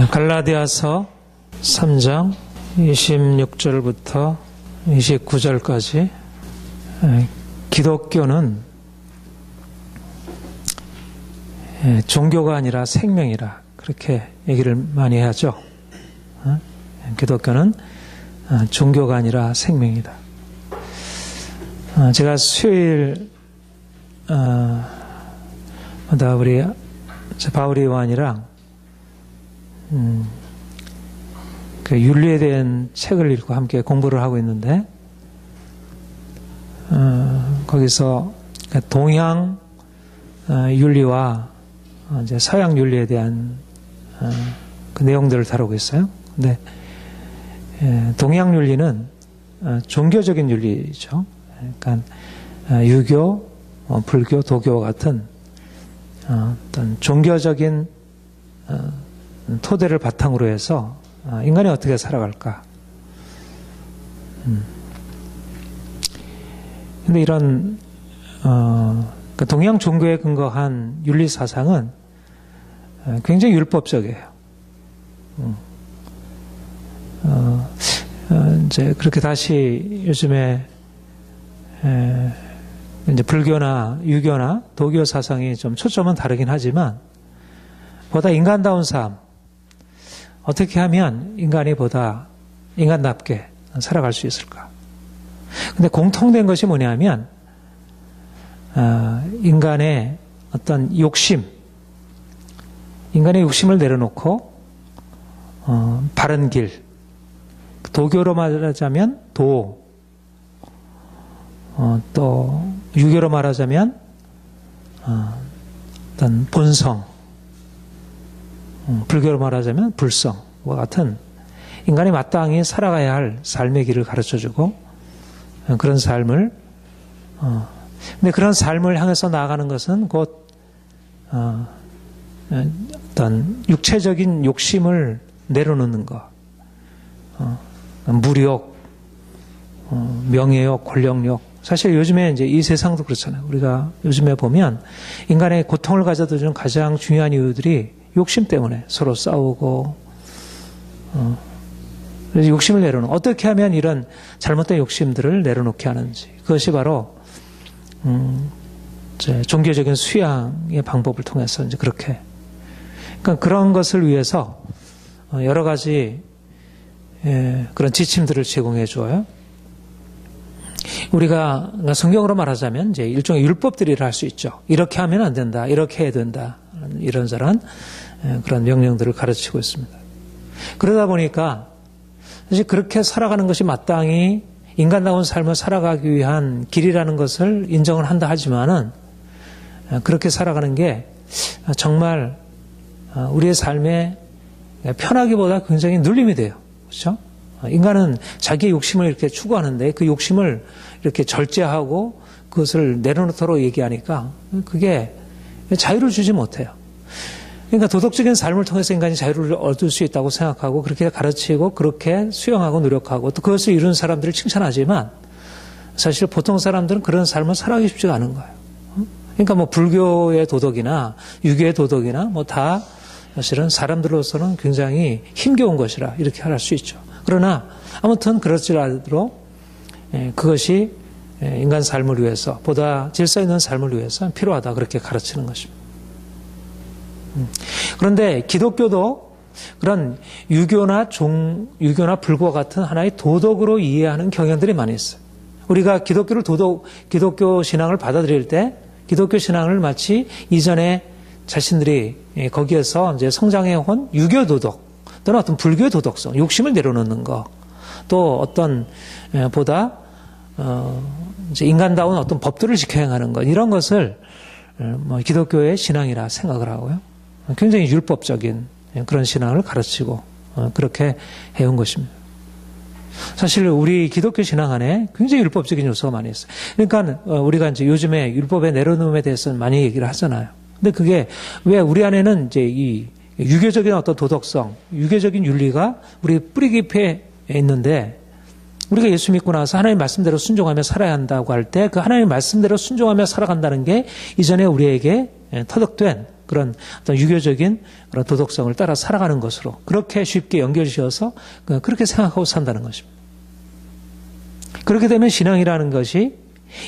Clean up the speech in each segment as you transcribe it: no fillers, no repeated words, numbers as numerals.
갈라디아서 3장 26절부터 29절까지 기독교는 종교가 아니라 생명이라 그렇게 얘기를 많이 하죠. 기독교는 종교가 아니라 생명이다. 제가 수요일 우리 바울이 요한이랑 그 윤리에 대한 책을 읽고 함께 공부를 하고 있는데 거기서 동양 윤리와 이제 서양 윤리에 대한 그 내용들을 다루고 있어요. 근데 동양 윤리는 종교적인 윤리죠. 그러니까 유교, 불교, 도교 같은 어떤 종교적인 토대를 바탕으로 해서 인간이 어떻게 살아갈까. 근데 이런 그 동양 종교에 근거한 윤리 사상은 굉장히 율법적이에요. 이제 그렇게 다시 요즘에 이제 불교나 유교나 도교 사상이 좀 초점은 다르긴 하지만 보다 인간다운 삶, 어떻게 하면 인간이 보다 인간답게 살아갈 수 있을까? 근데 공통된 것이 뭐냐면 인간의 어떤 욕심, 인간의 욕심을 내려놓고 바른 길, 도교로 말하자면 도, 또 유교로 말하자면 어떤 본성, 불교로 말하자면 불성과 같은 인간이 마땅히 살아가야 할 삶의 길을 가르쳐주고 그런 삶을 근데 그런 삶을 향해서 나아가는 것은 곧 어떤 육체적인 욕심을 내려놓는 것, 무력, 명예욕, 권력욕. 사실 요즘에 이제 이 세상도 그렇잖아요. 우리가 요즘에 보면 인간의 고통을 가져다 주는 가장 중요한 이유들이 욕심 때문에 서로 싸우고, 그래서 욕심을 내려놓는, 어떻게 하면 이런 잘못된 욕심들을 내려놓게 하는지. 그것이 바로, 종교적인 수양의 방법을 통해서 이제 그렇게. 그러니까 그런 것을 위해서 여러 가지 그런 지침들을 제공해 줘요. 우리가 성경으로 말하자면 이제 일종의 율법들이라 할 수 있죠. 이렇게 하면 안 된다. 이렇게 해야 된다. 이런저런 그런 명령들을 가르치고 있습니다. 그러다 보니까 사실 그렇게 살아가는 것이 마땅히 인간다운 삶을 살아가기 위한 길이라는 것을 인정을 한다 하지만은 그렇게 살아가는 게 정말 우리의 삶에 편하기보다 굉장히 눌림이 돼요. 그렇죠? 인간은 자기의 욕심을 이렇게 추구하는데 그 욕심을 이렇게 절제하고 그것을 내려놓도록 얘기하니까 그게 자유를 주지 못해요. 그러니까 도덕적인 삶을 통해서 인간이 자유를 얻을 수 있다고 생각하고 그렇게 가르치고 그렇게 수용하고 노력하고 또 그것을 이룬 사람들을 칭찬하지만 사실 보통 사람들은 그런 삶을 살아가기 쉽지가 않은 거예요. 그러니까 뭐 불교의 도덕이나 유교의 도덕이나 뭐 다 사실은 사람들로서는 굉장히 힘겨운 것이라 이렇게 할 수 있죠. 그러나 아무튼 그럴지라도 그것이 인간 삶을 위해서 보다 질서 있는 삶을 위해서 필요하다 그렇게 가르치는 것입니다. 그런데 기독교도 그런 유교나 불교 같은 하나의 도덕으로 이해하는 경향들이 많이 있어요. 우리가 기독교 신앙을 받아들일 때 기독교 신앙을 마치 이전에 자신들이 거기에서 이제 성장해온 유교 도덕 또는 어떤 불교의 도덕성, 욕심을 내려놓는 것, 또 어떤 보다 이제 인간다운 어떤 법들을 지켜 행하는 것 이런 것을 기독교의 신앙이라 생각을 하고요. 굉장히 율법적인 그런 신앙을 가르치고 그렇게 해온 것입니다. 사실 우리 기독교 신앙 안에 굉장히 율법적인 요소가 많이 있어요. 그러니까 우리가 이제 요즘에 율법의 내려놓음에 대해서는 많이 얘기를 하잖아요. 근데 그게 왜 우리 안에는 이제 이 유교적인 어떤 도덕성, 유교적인 윤리가 우리 뿌리 깊이 있는데 우리가 예수 믿고 나서 하나님 말씀대로 순종하며 살아야 한다고 할 때 그 하나님 말씀대로 순종하며 살아간다는 게 이전에 우리에게 터득된 그런 어떤 유교적인 그런 도덕성을 따라 살아가는 것으로 그렇게 쉽게 연결지어서 그렇게 생각하고 산다는 것입니다. 그렇게 되면 신앙이라는 것이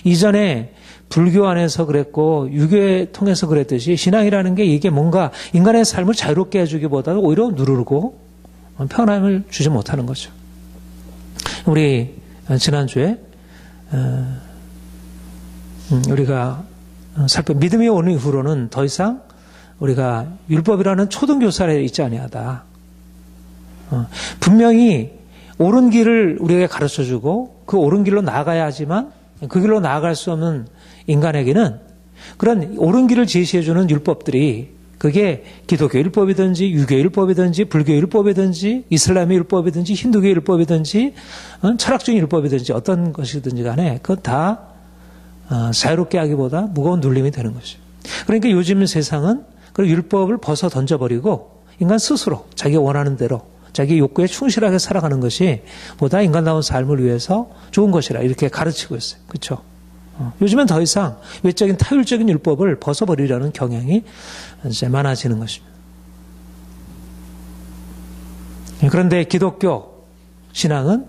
이전에 불교 안에서 그랬고 유교에 통해서 그랬듯이 신앙이라는 게 이게 뭔가 인간의 삶을 자유롭게 해주기보다는 오히려 누르고 편함을 주지 못하는 거죠. 우리 지난주에 우리가 믿음이 오는 이후로는 더 이상 우리가 율법이라는 초등교사에 있지 아니하다. 분명히 옳은 길을 우리에게 가르쳐주고 그 옳은 길로 나아가야 하지만 그 길로 나아갈 수 없는 인간에게는 그런 옳은 길을 제시해주는 율법들이 그게 기독교 율법이든지 유교 율법이든지 불교 율법이든지 이슬람의 율법이든지 힌두교 율법이든지 철학적인 율법이든지 어떤 것이든지 간에 그건 다 자유롭게 하기보다 무거운 눌림이 되는 것이죠. 그러니까 요즘 세상은 그 율법을 벗어 던져버리고 인간 스스로 자기가 원하는 대로 자기 욕구에 충실하게 살아가는 것이 보다 인간다운 삶을 위해서 좋은 것이라 이렇게 가르치고 있어요. 그렇죠? 요즘엔 더 이상 외적인 타율적인 율법을 벗어버리려는 경향이 이제 많아지는 것입니다. 그런데 기독교 신앙은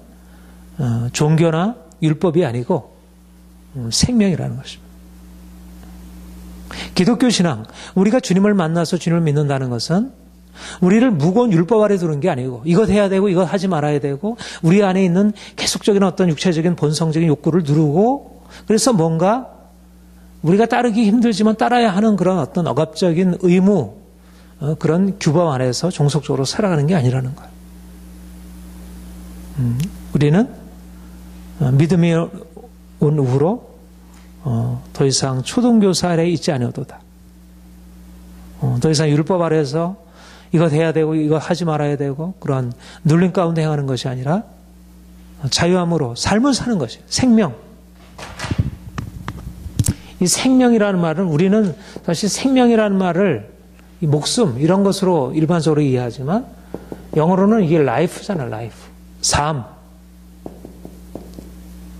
종교나 율법이 아니고 생명이라는 것입니다. 기독교 신앙, 우리가 주님을 만나서 주님을 믿는다는 것은 우리를 무거운 율법 아래 두는 게 아니고 이것 해야 되고 이것 하지 말아야 되고 우리 안에 있는 계속적인 어떤 육체적인 본성적인 욕구를 누르고 그래서 뭔가 우리가 따르기 힘들지만 따라야 하는 그런 어떤 억압적인 의무 그런 규범 안에서 종속적으로 살아가는 게 아니라는 거예요. 우리는 믿음이 온 후로 더 이상 초등교사 아래에 있지 않아도다. 더 이상 율법 아래에서 이것 해야 되고 이것 하지 말아야 되고 그런 눌림 가운데 행하는 것이 아니라 자유함으로 삶을 사는 것이에요. 생명. 이 생명이라는 말은 우리는 사실 생명이라는 말을 이 목숨 이런 것으로 일반적으로 이해하지만 영어로는 이게 life잖아요. life. 삶.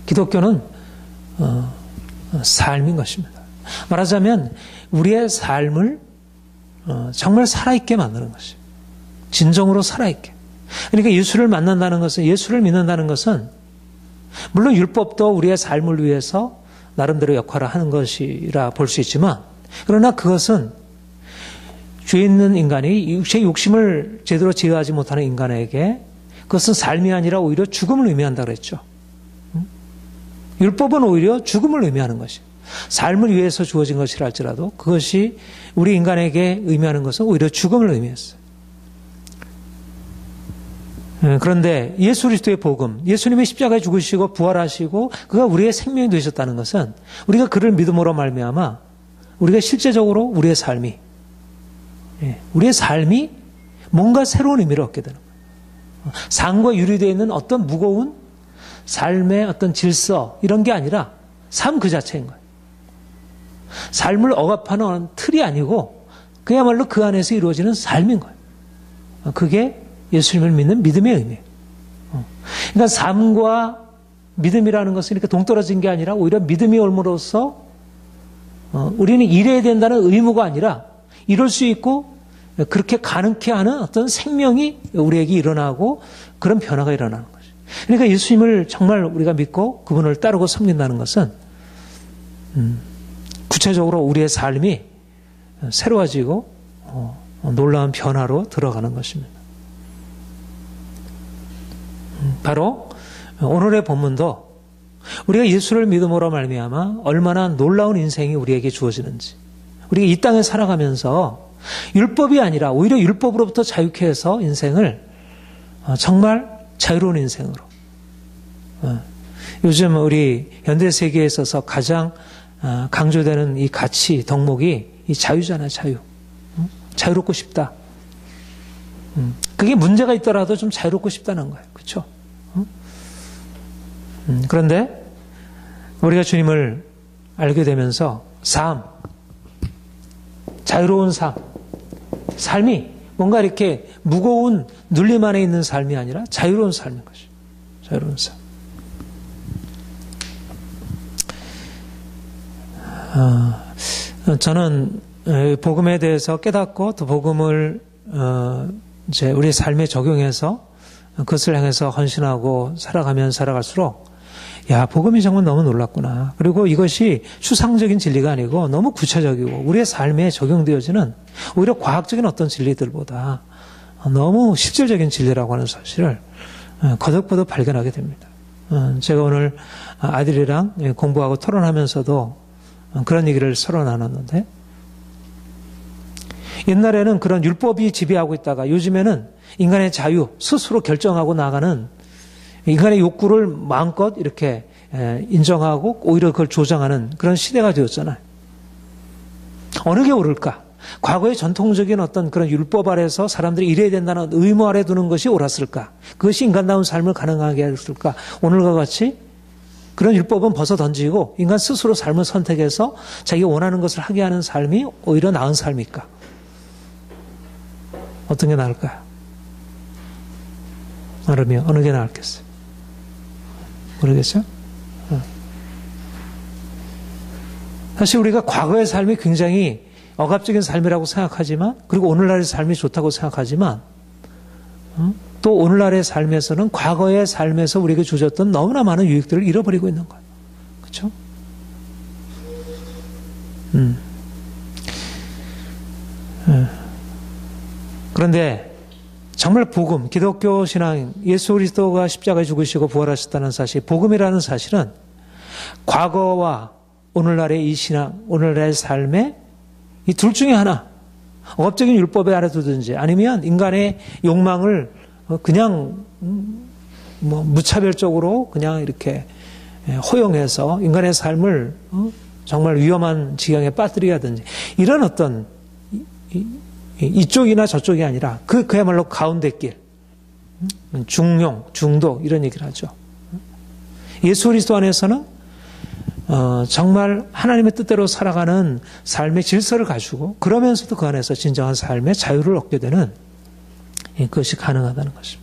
기독교는 삶인 것입니다. 말하자면 우리의 삶을 정말 살아있게 만드는 것이에요. 진정으로 살아있게. 그러니까 예수를 만난다는 것은 예수를 믿는다는 것은 물론 율법도 우리의 삶을 위해서 나름대로 역할을 하는 것이라 볼 수 있지만 그러나 그것은 죄 있는 인간이 육체의 욕심을 제대로 제어하지 못하는 인간에게 그것은 삶이 아니라 오히려 죽음을 의미한다고 그랬죠. 율법은 오히려 죽음을 의미하는 것이에요. 삶을 위해서 주어진 것이라 할지라도 그것이 우리 인간에게 의미하는 것은 오히려 죽음을 의미했어요. 그런데 예수 그리스도의 복음, 예수님이 십자가에 죽으시고 부활하시고 그가 우리의 생명이 되셨다는 것은 우리가 그를 믿음으로 말미암아 우리가 실제적으로 우리의 삶이 뭔가 새로운 의미를 얻게 되는 거예요. 상과 유리되어 있는 어떤 무거운 삶의 어떤 질서 이런 게 아니라 삶 그 자체인 거예요. 삶을 억압하는 틀이 아니고 그야말로 그 안에서 이루어지는 삶인 거예요. 그게 예수님을 믿는 믿음의 의미예요. 그러니까 삶과 믿음이라는 것은 이렇게 동떨어진 게 아니라 오히려 믿음이 올므로써 우리는 이래야 된다는 의무가 아니라 이럴 수 있고 그렇게 가능케 하는 어떤 생명이 우리에게 일어나고 그런 변화가 일어나는 거죠. 그러니까 예수님을 정말 우리가 믿고 그분을 따르고 섬긴다는 것은 구체적으로 우리의 삶이 새로워지고 놀라운 변화로 들어가는 것입니다. 바로 오늘의 본문도 우리가 예수를 믿음으로 말미암아 얼마나 놀라운 인생이 우리에게 주어지는지 우리가 이 땅에 살아가면서 율법이 아니라 오히려 율법으로부터 자유케 해서 인생을 정말 자유로운 인생으로 요즘 우리 현대세계에 있어서 가장 강조되는 이 가치 덕목이 이 자유잖아요. 자유. 자유롭고 싶다. 그게 문제가 있더라도 좀 자유롭고 싶다는 거예요. 그렇죠? 그런데 우리가 주님을 알게 되면서 삶, 자유로운 삶이 뭔가 이렇게 무거운 눌림 안에 있는 삶이 아니라 자유로운 삶인 것이죠. 자유로운 삶. 저는 복음에 대해서 깨닫고 또 복음을 이제 우리 삶에 적용해서 그것을 향해서 헌신하고 살아갈수록 야, 복음이 정말 너무 놀랍구나. 그리고 이것이 추상적인 진리가 아니고 너무 구체적이고 우리의 삶에 적용되어지는 오히려 과학적인 어떤 진리들보다 너무 실질적인 진리라고 하는 사실을 거듭거듭 발견하게 됩니다. 제가 오늘 아들이랑 공부하고 토론하면서도 그런 얘기를 서로 나눴는데, 옛날에는 그런 율법이 지배하고 있다가 요즘에는 인간의 자유, 스스로 결정하고 나가는 인간의 욕구를 마음껏 이렇게 인정하고 오히려 그걸 조장하는 그런 시대가 되었잖아요. 어느 게 옳을까? 과거의 전통적인 어떤 그런 율법 아래서 사람들이 이래야 된다는 의무 아래 두는 것이 옳았을까? 그것이 인간다운 삶을 가능하게 했을까? 오늘과 같이 그런 율법은 벗어 던지고 인간 스스로 삶을 선택해서 자기가 원하는 것을 하게 하는 삶이 오히려 나은 삶일까? 어떤 게 나을까요? 어느 게 나을겠어요? 모르겠어요? 사실 우리가 과거의 삶이 굉장히 억압적인 삶이라고 생각하지만, 그리고 오늘날의 삶이 좋다고 생각하지만, 또 오늘날의 삶에서는 과거의 삶에서 우리에게 주셨던 너무나 많은 유익들을 잃어버리고 있는 거예요. 그렇죠? 그런데 정말 복음, 기독교 신앙, 예수 그리스도가 십자가에 죽으시고 부활하셨다는 사실, 복음이라는 사실은 과거와 오늘날의 이 신앙, 오늘날의 삶에 이 둘 중에 하나, 억압적인 율법에 아래 두든지 아니면 인간의 욕망을 그냥 무차별적으로 그냥 이렇게 허용해서 인간의 삶을 정말 위험한 지경에 빠뜨리게 하든지, 이런 어떤 이쪽이나 저쪽이 아니라 그야말로 가운데 길, 중용, 중도, 이런 얘기를 하죠. 예수 그리스도 안에서는 정말 하나님의 뜻대로 살아가는 삶의 질서를 가지고, 그러면서도 그 안에서 진정한 삶의 자유를 얻게 되는 그것이 가능하다는 것입니다.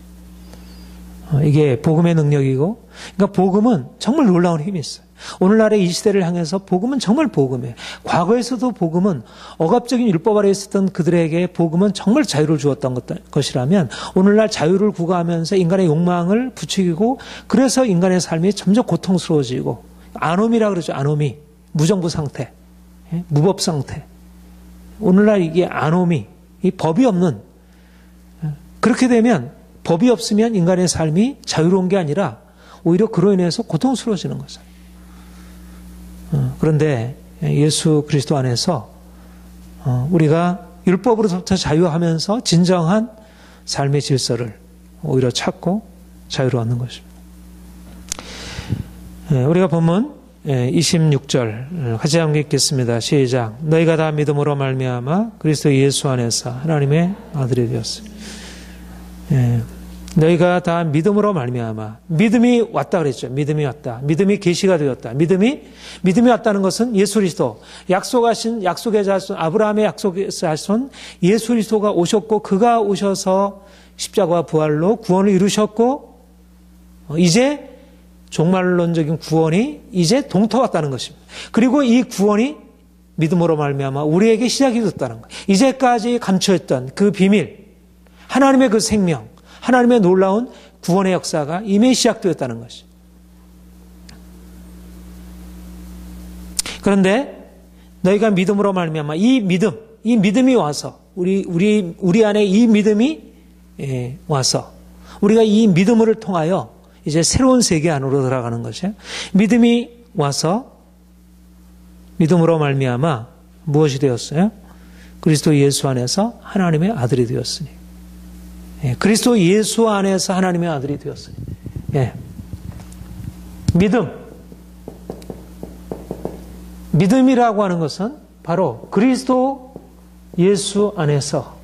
이게 복음의 능력이고, 그러니까 복음은 정말 놀라운 힘이 있어요. 오늘날의 이 시대를 향해서 복음은 정말 복음이에요. 과거에서도 복음은 억압적인 율법 아래에 있었던 그들에게 복음은 정말 자유를 주었던 것이라면, 오늘날 자유를 구가하면서 인간의 욕망을 부추기고, 그래서 인간의 삶이 점점 고통스러워지고, 아노미라 그러죠. 아노미, 무정부 상태, 무법 상태. 오늘날 이게 아노미, 이 법이 없는, 그렇게 되면 법이 없으면 인간의 삶이 자유로운 게 아니라 오히려 그로 인해서 고통스러워지는 거죠. 그런데 예수 그리스도 안에서 우리가 율법으로부터 자유하면서 진정한 삶의 질서를 오히려 찾고 자유를 얻는 것입니다. 우리가 본문 26절 같이 함께 읽겠습니다. 시작. 너희가 다 믿음으로 말미암아 그리스도 예수 안에서 하나님의 아들이 되었으니. 너희가 다 믿음으로 말미암아. 믿음이 왔다 그랬죠. 믿음이 왔다. 믿음이 계시가 되었다. 믿음이 왔다는 것은 예수 그리스도, 약속의 자손, 아브라함의 약속의 자손 예수 그리스도가 오셨고, 그가 오셔서 십자가와 부활로 구원을 이루셨고, 이제 종말론적인 구원이 이제 동터왔다는 것입니다. 그리고 이 구원이 믿음으로 말미암아 우리에게 시작이 됐다는 거예요. 이제까지 감춰있던 그 비밀, 하나님의 그 생명, 하나님의 놀라운 구원의 역사가 이미 시작되었다는 것이죠. 그런데 너희가 믿음으로 말미암아 이 믿음이 와서 우리 안에 이 믿음이 와서 우리가 이 믿음을 통하여 이제 새로운 세계 안으로 들어가는 것이에요. 믿음이 와서 믿음으로 말미암아 무엇이 되었어요? 그리스도 예수 안에서 하나님의 아들이 되었으니. 그리스도 예수 안에서 하나님의 아들이 되었으니. 믿음이라고 하는 것은 바로 그리스도 예수 안에서.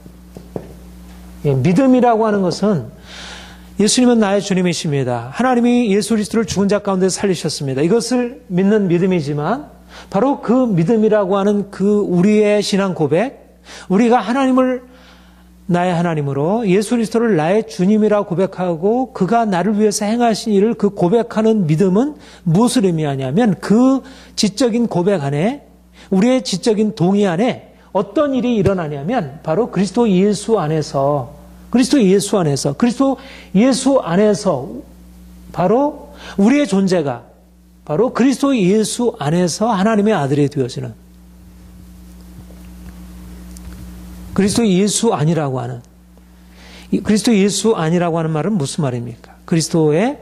믿음이라고 하는 것은 예수님은 나의 주님이십니다. 하나님이 예수 그리스도를 죽은 자 가운데 살리셨습니다. 이것을 믿는 믿음이지만, 바로 그 믿음이라고 하는 그 우리의 신앙 고백, 우리가 하나님을 나의 하나님으로 예수 그리스도를 나의 주님이라고 고백하고 그가 나를 위해서 행하신 일을 그 고백하는 믿음은 무엇을 의미하냐면, 그 지적인 고백 안에, 우리의 지적인 동의 안에 어떤 일이 일어나냐면 바로 그리스도 예수 안에서 바로 우리의 존재가 바로 그리스도 예수 안에서 하나님의 아들이 되어지는 그리스도 예수 아니라고 하는 말은 무슨 말입니까? 그리스도와의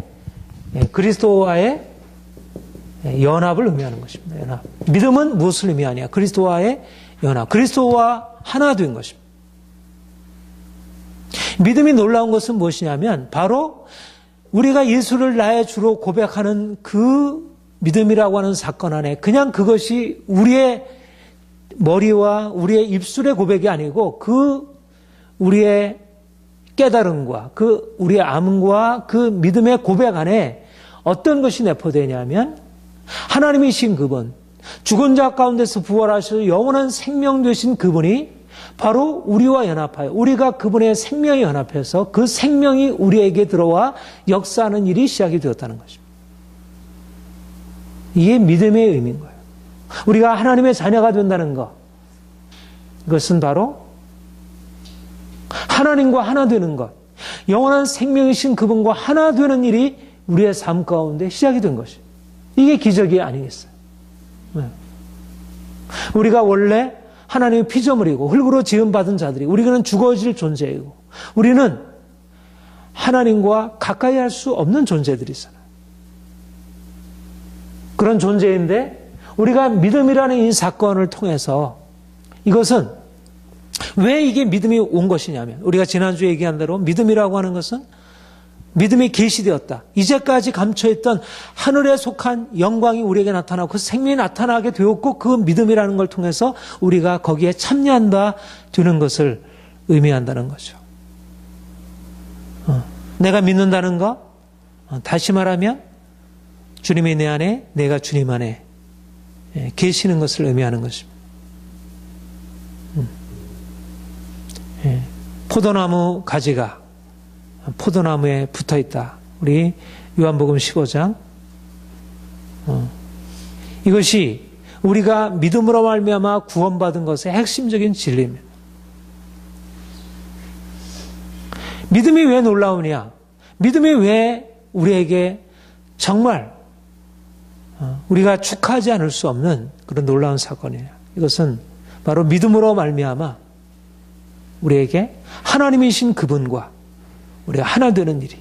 연합을 의미하는 것입니다. 연합. 믿음은 무엇을 의미하냐? 그리스도와의 연합. 그리스도와 하나 된 것입니다. 믿음이 놀라운 것은 무엇이냐면 바로 우리가 예수를 나의 주로 고백하는 그 믿음이라고 하는 사건 안에 그냥 그것이 우리의 머리와 우리의 입술의 고백이 아니고 그 우리의 깨달음과 그 우리의 암과 그 믿음의 고백 안에 어떤 것이 내포되냐면 하나님이신 그분, 죽은 자 가운데서 부활하셔서 영원한 생명 되신 그분이 바로 우리와 연합하여 우리가 그분의 생명에 연합해서 그 생명이 우리에게 들어와 역사하는 일이 시작이 되었다는 것입니다. 이게 믿음의 의미인 거예요. 우리가 하나님의 자녀가 된다는 것, 이것은 바로 하나님과 하나 되는 것, 영원한 생명이신 그분과 하나 되는 일이 우리의 삶 가운데 시작이 된 것이에요. 이게 기적이 아니겠어요? 네. 우리가 원래 하나님의 피조물이고 흙으로 지음받은 자들이 우리는 죽어질 존재이고 우리는 하나님과 가까이 할 수 없는 존재들이잖아요. 그런 존재인데 우리가 믿음이라는 이 사건을 통해서 이것은 왜 이게 믿음이 온 것이냐면 우리가 지난주에 얘기한 대로 믿음이라고 하는 것은 믿음이 계시되었다. 이제까지 감춰있던 하늘에 속한 영광이 우리에게 나타나고 그 생명이 나타나게 되었고 그 믿음이라는 걸 통해서 우리가 거기에 참여한 바 되는 것을 의미한다는 거죠. 내가 믿는다는 것, 다시 말하면 주님이 내 안에, 내가 주님 안에 계시는 것을 의미하는 것입니다. 포도나무 가지가 포도나무에 붙어 있다. 우리 요한복음 15장. 이것이 우리가 믿음으로 말미암아 구원받은 것의 핵심적인 진리입니다. 믿음이 왜 놀라우냐? 믿음이 왜 우리에게 정말 우리가 축하하지 않을 수 없는 그런 놀라운 사건이냐? 이것은 바로 믿음으로 말미암아 우리에게 하나님이신 그분과 우리가 하나 되는 일이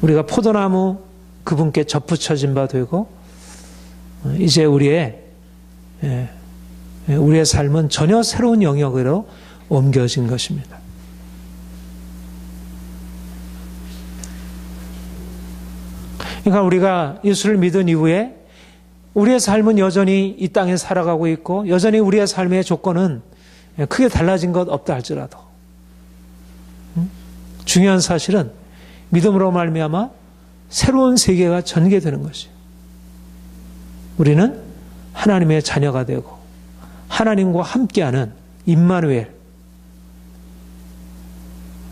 우리가 포도나무 그분께 접붙여진 바 되고 이제 우리의 삶은 전혀 새로운 영역으로 옮겨진 것입니다. 그러니까 우리가 예수를 믿은 이후에 우리의 삶은 여전히 이 땅에 살아가고 있고 여전히 우리의 삶의 조건은 크게 달라진 것 없다 할지라도 중요한 사실은 믿음으로 말미암아 새로운 세계가 전개되는 것이에요. 우리는 하나님의 자녀가 되고 하나님과 함께하는 임마누엘,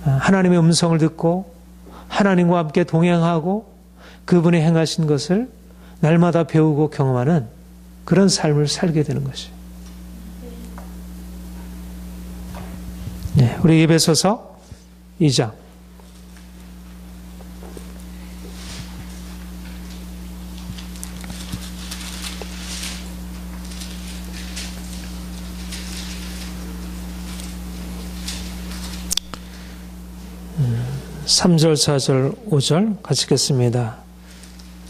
하나님의 음성을 듣고 하나님과 함께 동행하고 그분이 행하신 것을 날마다 배우고 경험하는 그런 삶을 살게 되는 것이에요. 네, 우리 에베소서 2장. (3절) (4절) (5절) 같이 읽겠습니다.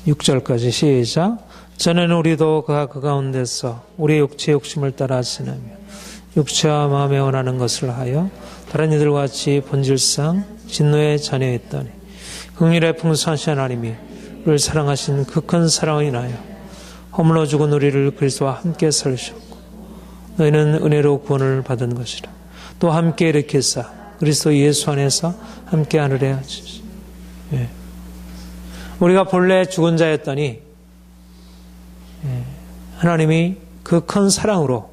6절까지 시작. 전에는 우리도 그가 그 가운데서 우리의 육체의 욕심을 따라 지내며 육체와 마음에 원하는 것을 하여 다른 이들과 같이 본질상 진노의 자녀였더니 긍휼의 풍성하신 하나님이 우리를 사랑하신 그 큰 사랑을 인하여 허물러 죽은 우리를 그리스도와 함께 살리셨고 너희는 은혜로 구원을 받은 것이라. 또 함께 일으키사 그리스도 예수 안에서 함께 하늘에 앉으시고. 예. 우리가 본래 죽은 자였더니 하나님이 그 큰 사랑으로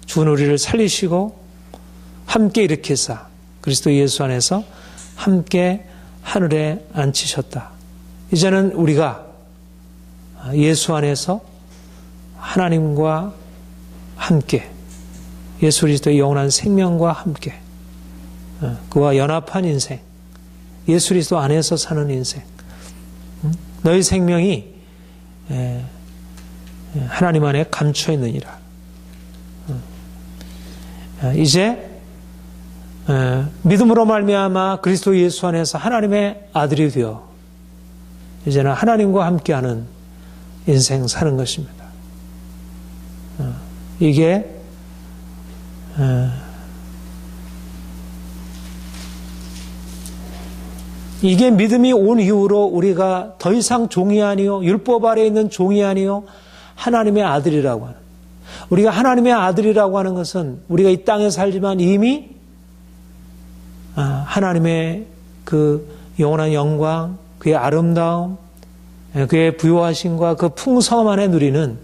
죽은 우리를 살리시고 함께 일으키사 그리스도 예수 안에서 함께 하늘에 앉히셨다. 이제는 우리가 예수 안에서 하나님과 함께 예수 그리스도의 영원한 생명과 함께 그와 연합한 인생, 예수 그리스도 안에서 사는 인생, 너희 생명이 하나님 안에 감춰 있느니라. 이제 믿음으로 말미암아 그리스도 예수 안에서 하나님의 아들이 되어 이제는 하나님과 함께하는 인생 사는 것입니다. 이게 믿음이 온 이후로 우리가 더 이상 종이 아니요 율법 아래에 있는 종이 아니요 하나님의 아들이라고 하는, 우리가 하나님의 아들이라고 하는 것은 우리가 이 땅에 살지만 이미 하나님의 그 영원한 영광, 그의 아름다움, 그의 부요하심과 그 풍성함 안에 누리는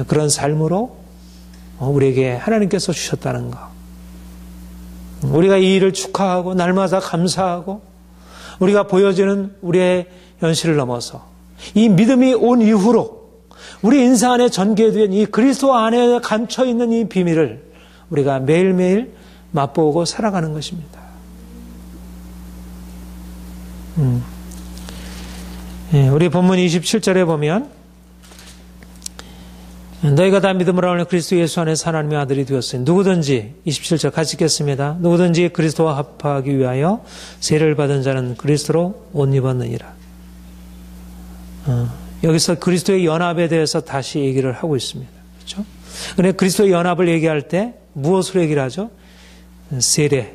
그런 삶으로 우리에게 하나님께서 주셨다는 것. 우리가 이 일을 축하하고 날마다 감사하고 우리가 보여지는 우리의 현실을 넘어서 이 믿음이 온 이후로 우리 인생 안에 전개된 이 그리스도 안에 감춰있는 이 비밀을 우리가 매일매일 맛보고 살아가는 것입니다. 우리 본문 27절에 보면 너희가 다 믿음으로 하는 그리스도 예수 안에서 하나님의 아들이 되었으니 누구든지, 27절 같이 읽겠습니다. 누구든지 그리스도와 합하기 위하여 세례를 받은 자는 그리스도로 옷 입었느니라. 여기서 그리스도의 연합에 대해서 다시 얘기를 하고 있습니다. 그렇죠? 그런데 그리스도의 연합을 얘기할 때 무엇으로 얘기를 하죠? 세례.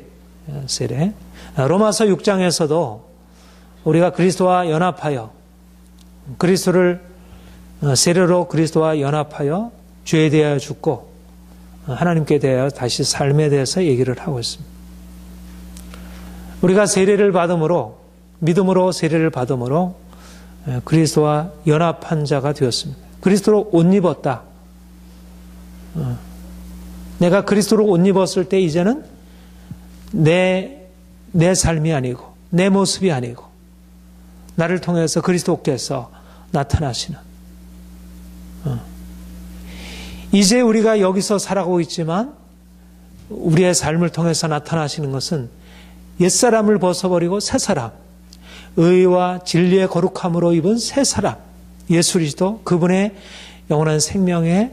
로마서 6장에서도 우리가 그리스도와 연합하여 그리스도를 세례로 그리스도와 연합하여 죄에 대하여 죽고 하나님께 대하여 다시 삶에 대해서 얘기를 하고 있습니다. 우리가 세례를 받음으로, 믿음으로 세례를 받음으로 그리스도와 연합한 자가 되었습니다. 그리스도로 옷 입었다. 내가 그리스도로 옷 입었을 때 이제는 내 삶이 아니고 내 모습이 아니고 나를 통해서 그리스도께서 나타나시는, 이제 우리가 여기서 살아가고 있지만 우리의 삶을 통해서 나타나시는 것은 옛사람을 벗어버리고 새사람, 의와 진리의 거룩함으로 입은 새사람, 예수 그리스도, 그분의 영원한 생명의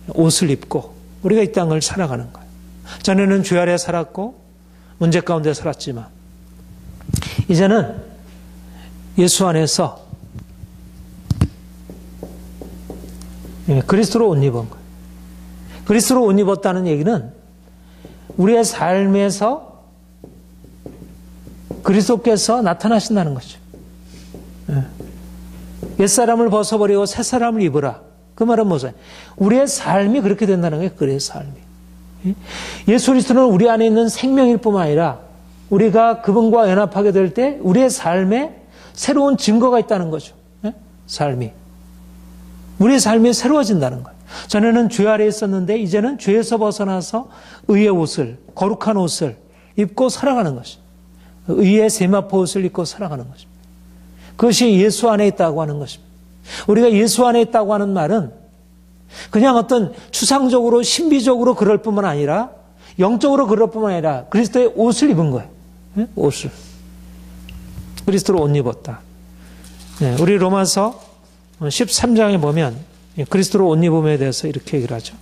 옷을 입고 우리가 이 땅을 살아가는 거예요. 전에는 죄 아래 살았고 문제 가운데 살았지만 이제는 예수 안에서 그리스도로 옷 입은 거예요. 그리스도로 옷 입었다는 얘기는 우리의 삶에서 그리스도께서 나타나신다는 거죠. 옛사람을 벗어버리고 새사람을 입으라. 그 말은 무엇이에요? 우리의 삶이 그렇게 된다는 거예요. 그의 삶이. 예수 그리스도는 우리 안에 있는 생명일 뿐만 아니라 우리가 그분과 연합하게 될 때 우리의 삶에 새로운 증거가 있다는 거죠. 삶이. 우리의 삶이 새로워진다는 거예요. 전에는 죄 아래에 있었는데 이제는 죄에서 벗어나서 의의 옷을, 거룩한 옷을 입고 살아가는 것입니다. 의의 세마포 옷을 입고 살아가는 것입니다. 그것이 예수 안에 있다고 하는 것입니다. 우리가 예수 안에 있다고 하는 말은 그냥 어떤 추상적으로 신비적으로 그럴 뿐만 아니라 영적으로 그럴 뿐만 아니라 그리스도의 옷을 입은 거예요. 옷을. 그리스도로 옷 입었다. 우리 로마서 13장에 보면 그리스도로 옷 입음에 대해서 이렇게 얘기를 하죠.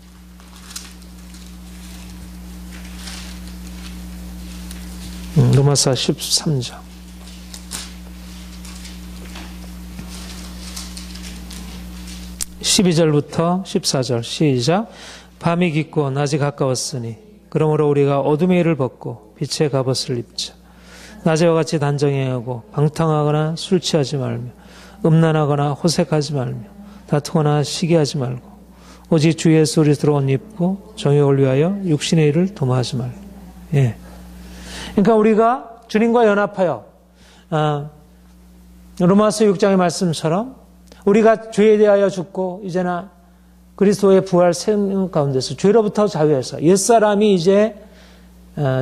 로마서 13장 12절부터 14절 시작. 밤이 깊고 낮이 가까웠으니 그러므로 우리가 어둠의 일을 벗고 빛의 갑옷을 입자. 낮에와 같이 단정해하고 방탕하거나 술 취하지 말며 음란하거나 호색하지 말며 다투거나 시기하지 말고 오직 주 예수 그리스도로 옷 입고 정욕을 위하여 육신의 일을 도모하지 말고. 그러니까 우리가 주님과 연합하여 로마서 6장의 말씀처럼 우리가 죄에 대하여 죽고 이제는 그리스도의 부활 생명 가운데서 죄로부터 자유해서 옛사람이 이제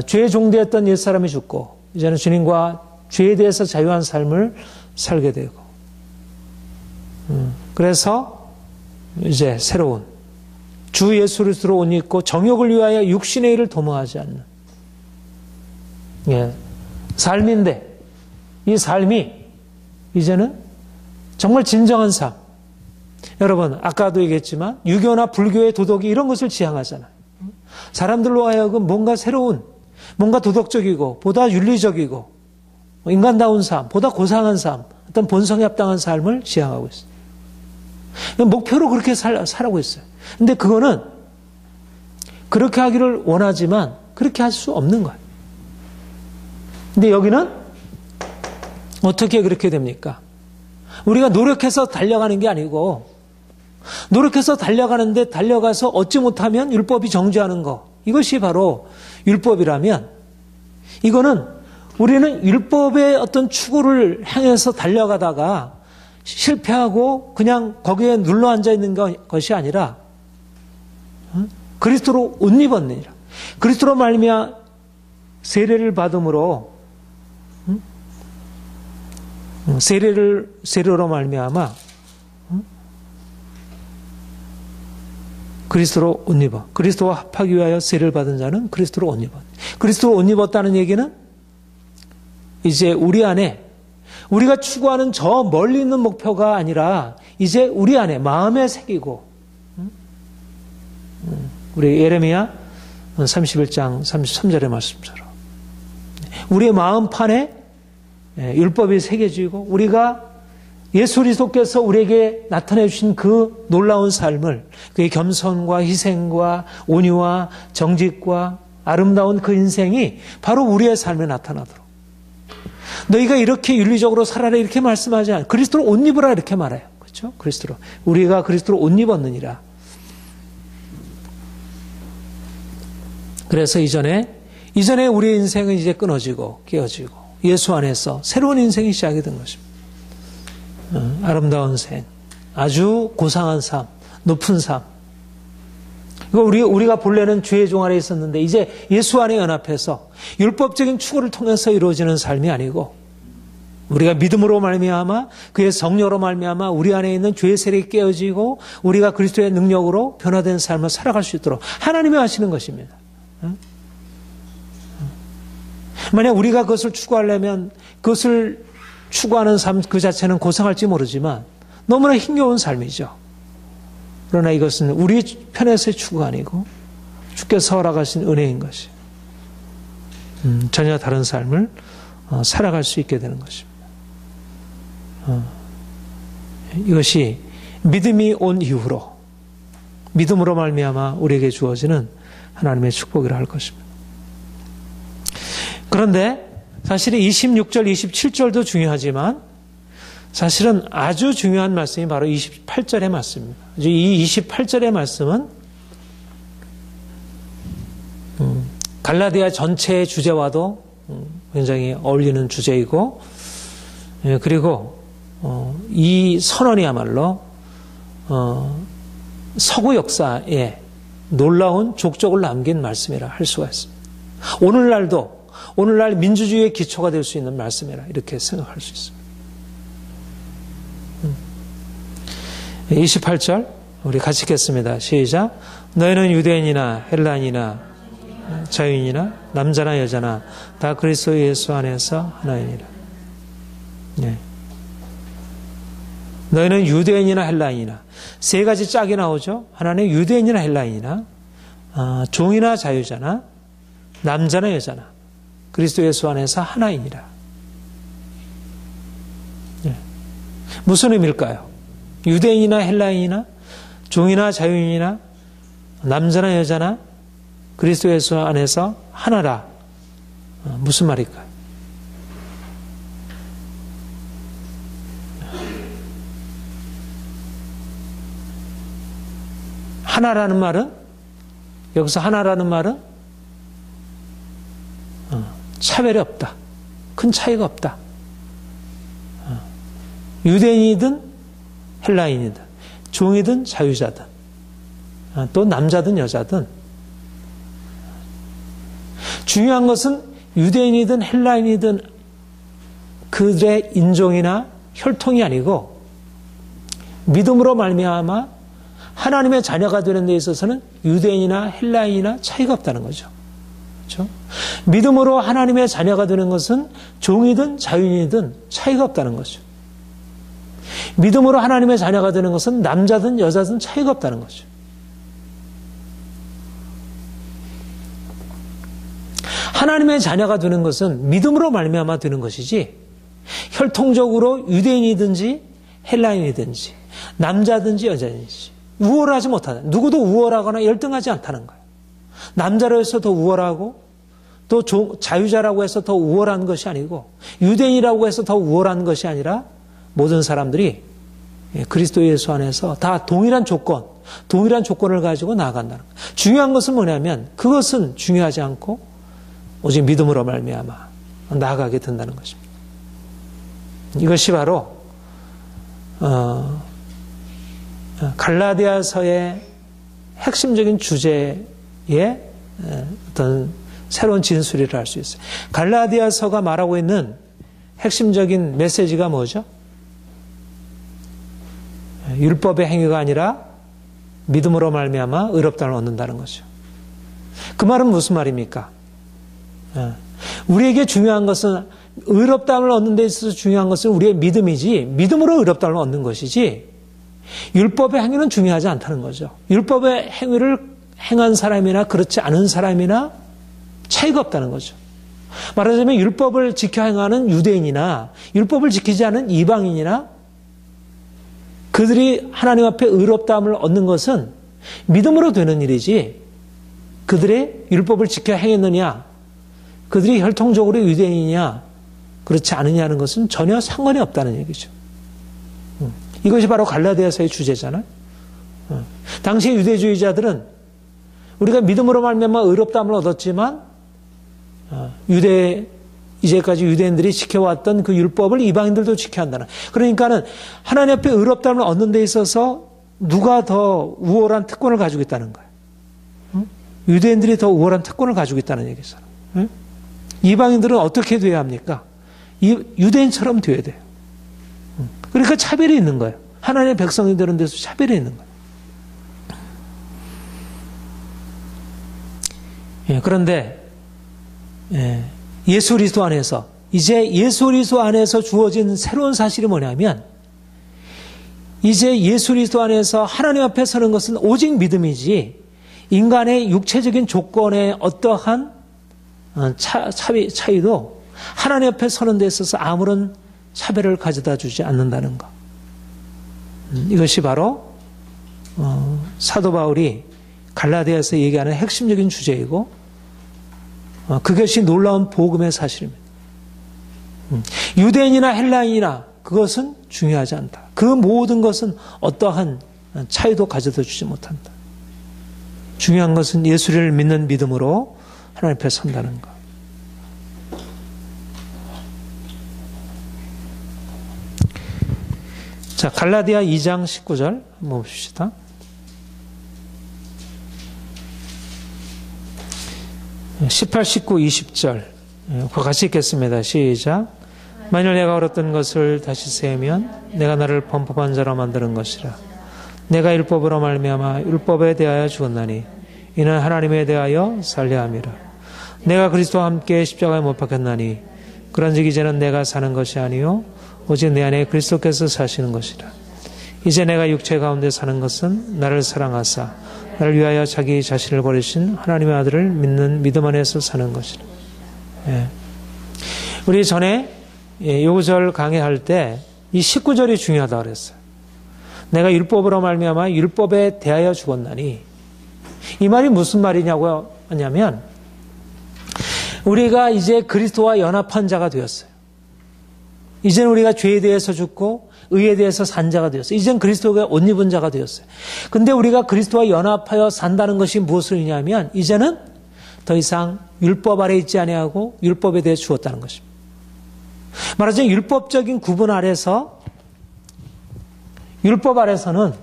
죄의 종되었던 옛사람이 죽고 이제는 주님과 죄에 대해서 자유한 삶을 살게 되고 그래서 이제 새로운 주 예수 그리스도로 옷 입고 정욕을 위하여 육신의 일을 도모하지 않는 삶인데, 이 삶이 이제는 정말 진정한 삶. 여러분, 아까도 얘기했지만 유교나 불교의 도덕이 이런 것을 지향하잖아요. 사람들로 하여금 뭔가 새로운, 뭔가 도덕적이고 보다 윤리적이고 인간다운 삶, 보다 고상한 삶, 어떤 본성에 합당한 삶을 지향하고 있어요. 목표로 그렇게 살아고 있어요. 근데 그거는 그렇게 하기를 원하지만 그렇게 할 수 없는 거예요. 근데 여기는 어떻게 그렇게 됩니까? 우리가 노력해서 달려가는 게 아니고, 노력해서 달려가는데 달려가서 얻지 못하면 율법이 정죄하는 거, 이것이 바로 율법이라면, 이거는 우리는 율법의 어떤 추구를 향해서 달려가다가 실패하고 그냥 거기에 눌러 앉아 있는 것이 아니라 그리스도로 옷 입었느니라. 그리스도로 말미암아 세례를 받음으로, 세례로 말미암아 그리스도로 옷 입어. 그리스도와 합하기 위하여 세례를 받은 자는 그리스도로 옷 입어. 그리스도로 옷 입었다는 얘기는 이제 우리 안에 우리가 추구하는 저 멀리 있는 목표가 아니라 이제 우리 안에 마음에 새기고, 우리 예레미야 31장 33절의 말씀처럼 우리의 마음판에 율법이 새겨지고 우리가 예수 그리스도께서 우리에게 나타내 주신 그 놀라운 삶을, 그의 겸손과 희생과 온유와 정직과 아름다운 그 인생이 바로 우리의 삶에 나타나도록, 너희가 이렇게 윤리적으로 살아라 이렇게 말씀하지 않아요. 그리스도로 옷 입으라 이렇게 말해요. 그렇죠? 그리스도로. 우리가 그리스도로 옷 입었느니라. 그래서 이전에 우리의 인생은 이제 끊어지고 깨어지고 예수 안에서 새로운 인생이 시작이 된 것입니다. 아름다운 생, 아주 고상한 삶, 높은 삶. 이거 우리가 본래는 죄의 종 아래 있었는데 이제 예수 안에 연합해서 율법적인 추구를 통해서 이루어지는 삶이 아니고, 우리가 믿음으로 말미암아 그의 성령으로 말미암아 우리 안에 있는 죄의 세력이 깨어지고 우리가 그리스도의 능력으로 변화된 삶을 살아갈 수 있도록 하나님이 하시는 것입니다. 만약 우리가 그것을 추구하려면 그것을 추구하는 삶 그 자체는 고상할지 모르지만 너무나 힘겨운 삶이죠. 그러나 이것은 우리 편에서의 추구가 아니고 주께서 허락하신 은혜인 것이 전혀 다른 삶을 살아갈 수 있게 되는 것입니다. 이것이 믿음이 온 이후로, 믿음으로 말미암아 우리에게 주어지는 하나님의 축복이라 할 것입니다. 그런데 사실은 26절, 27절도 중요하지만 사실은 아주 중요한 말씀이 바로 28절의 말씀입니다. 이 28절의 말씀은 갈라디아 전체의 주제와도 굉장히 어울리는 주제이고, 그리고 이 선언이야말로 서구 역사에 놀라운 족적을 남긴 말씀이라 할 수가 있습니다. 오늘날 민주주의의 기초가 될 수 있는 말씀이라 이렇게 생각할 수 있습니다. 28절 우리 같이 읽겠습니다. 시작. 너희는 유대인이나 헬라인이나 자유인이나 남자나 여자나 다 그리스도 예수 안에서 하나이니라. 네. 너희는 유대인이나 헬라인이나, 세 가지 짝이 나오죠. 하나는 유대인이나 헬라인이나 종이나 자유자나 남자나 여자나 그리스도 예수 안에서 하나이니라. 네. 무슨 의미일까요? 유대인이나 헬라인이나 종이나 자유인이나 남자나 여자나 그리스도 예수 안에서 하나라. 무슨 말일까요? 하나라는 말은, 여기서 하나라는 말은 차별이 없다. 큰 차이가 없다. 유대인이든 헬라인이든 종이든 자유자든 또 남자든 여자든, 중요한 것은 유대인이든 헬라인이든 그들의 인종이나 혈통이 아니고 믿음으로 말미암아 하나님의 자녀가 되는 데 있어서는 유대인이나 헬라인이나 차이가 없다는 거죠. 그렇죠? 믿음으로 하나님의 자녀가 되는 것은 종이든 자유인이든 차이가 없다는 거죠. 믿음으로 하나님의 자녀가 되는 것은 남자든 여자든 차이가 없다는 거죠. 하나님의 자녀가 되는 것은 믿음으로 말미암아 되는 것이지 혈통적으로 유대인이든지 헬라인이든지 남자든지 여자든지 우월하지 못하다. 누구도 우월하거나 열등하지 않다는 거예요. 남자로 해서 더 우월하고 또 자유자라고 해서 더 우월한 것이 아니고 유대인이라고 해서 더 우월한 것이 아니라 모든 사람들이 그리스도 예수 안에서 다 동일한 조건을 가지고 나아간다는 거예요. 중요한 것은 뭐냐면 그것은 중요하지 않고 오직 믿음으로 말미암아 나아가게 된다는 것입니다. 이것이 바로 갈라디아서의 핵심적인 주제의 어떤 새로운 진술이라 할 수 있어요. 갈라디아서가 말하고 있는 핵심적인 메시지가 뭐죠? 율법의 행위가 아니라 믿음으로 말미암아 의롭다함을 얻는다는 거죠. 그 말은 무슨 말입니까? 우리에게 중요한 것은 의롭다함을 얻는 데 있어서 중요한 것은 우리의 믿음이지 믿음으로 의롭다함을 얻는 것이지 율법의 행위는 중요하지 않다는 거죠. 율법의 행위를 행한 사람이나 그렇지 않은 사람이나 차이가 없다는 거죠. 말하자면 율법을 지켜 행하는 유대인이나 율법을 지키지 않은 이방인이나 그들이 하나님 앞에 의롭다함을 얻는 것은 믿음으로 되는 일이지 그들의 율법을 지켜 행했느냐 그들이 혈통적으로 유대인이냐 그렇지 않느냐는 것은 전혀 상관이 없다는 얘기죠. 이것이 바로 갈라디아서의 주제잖아요. 당시 유대주의자들은 우리가 믿음으로 말미암아 의롭다함을 얻었지만 이제까지 유대인들이 지켜왔던 그 율법을 이방인들도 지켜야 한다는. 그러니까는 하나님 앞에 의롭다함을 얻는 데 있어서 누가 더 우월한 특권을 가지고 있다는 거예요. 유대인들이 더 우월한 특권을 가지고 있다는 얘기죠. 이방인들은 어떻게 돼야 합니까? 유대인처럼 돼야 돼요. 그러니까 차별이 있는 거예요. 하나님의 백성이 되는 데서 차별이 있는 거예요. 그런데 예수 그리스도 안에서 이제 예수 그리스도 안에서 주어진 새로운 사실이 뭐냐면 이제 예수 그리스도 안에서 하나님 앞에 서는 것은 오직 믿음이지 인간의 육체적인 조건의 어떠한 차이도 하나님 앞에 서는 데 있어서 아무런 차별을 가져다 주지 않는다는 것. 이것이 바로 사도 바울이 갈라디아에서 얘기하는 핵심적인 주제이고 그것이 놀라운 복음의 사실입니다. 유대인이나 헬라인이나 그것은 중요하지 않다. 그 모든 것은 어떠한 차이도 가져다 주지 못한다. 중요한 것은 예수를 믿는 믿음으로 하나님 앞에 선다는 것. 자, 갈라디아 2장 19절 한번 봅시다. 네, 18, 19, 20절 같이 읽겠습니다. 시작. 만일 내가 얻었던 것을 다시 세우면 내가 나를 범법한 자로 만드는 것이라. 내가 율법으로 말미암아 율법에 대하여 죽었나니 이는 하나님에 대하여 살려 함이라. 내가 그리스도와 함께 십자가에 못 박혔나니 그런즉 이제는 내가 사는 것이 아니요 오직 내 안에 그리스도께서 사시는 것이라. 이제 내가 육체 가운데 사는 것은 나를 사랑하사 나를 위하여 자기 자신을 버리신 하나님의 아들을 믿는 믿음 안에서 사는 것이라. 우리 전에 요 구절 강의할 때 이 19절이 중요하다고 그랬어요. 내가 율법으로 말미암아 율법에 대하여 죽었나니 이 말이 무슨 말이냐고 하냐면 우리가 이제 그리스도와 연합한 자가 되었어요. 이제는 우리가 죄에 대해서 죽고 의에 대해서 산 자가 되었어요. 이제는 그리스도가 옷 입은 자가 되었어요. 근데 우리가 그리스도와 연합하여 산다는 것이 무엇을 의미하면 이제는 더 이상 율법 아래 있지 아니하고 율법에 대해 죽었다는 것입니다. 말하자면 율법적인 구분 아래서 율법 아래서는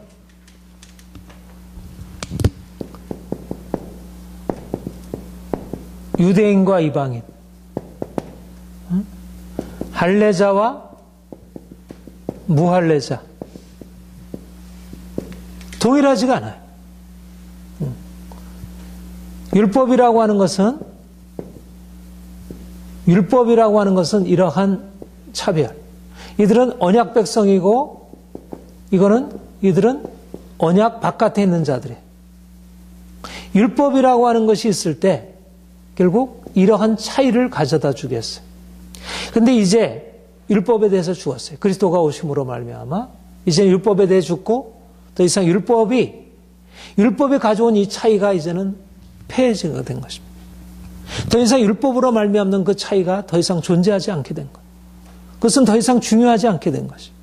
유대인과 이방인, 할례자와 무할례자, 동일하지가 않아요. 율법이라고 하는 것은 이러한 차별. 이들은 언약 백성이고 이들은 언약 바깥에 있는 자들이에요. 율법이라고 하는 것이 있을 때 결국 이러한 차이를 가져다 주겠어요. 근데 이제 율법에 대해서 죽었어요. 그리스도가 오심으로 말미암아 이제 율법에 대해 죽고 더 이상 율법이 가져온 이 차이가 이제는 폐해지게 된 것입니다. 더 이상 율법으로 말미암는 그 차이가 더 이상 존재하지 않게 된 것. 그것은 더 이상 중요하지 않게 된 것입니다.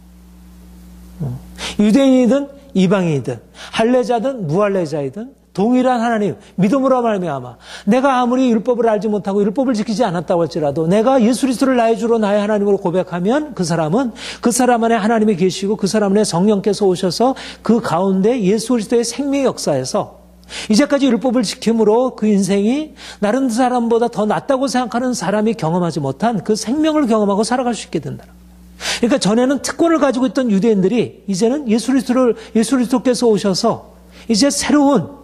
유대인이든 이방인이든 할례자든 무할례자이든 동일한 하나님, 믿음으로 말미암아 내가 아무리 율법을 알지 못하고 율법을 지키지 않았다고 할지라도 내가 예수 그리스도를 나의 주로 나의 하나님으로 고백하면 그 사람 안에 하나님이 계시고 그 사람 안에 성령께서 오셔서 그 가운데 예수 그리스도의 생명의 역사에서 이제까지 율법을 지킴으로 그 인생이 다른 사람보다 더 낫다고 생각하는 사람이 경험하지 못한 그 생명을 경험하고 살아갈 수 있게 된다는 거예요. 그러니까 전에는 특권을 가지고 있던 유대인들이 이제는 예수 그리스도께서 오셔서 이제 새로운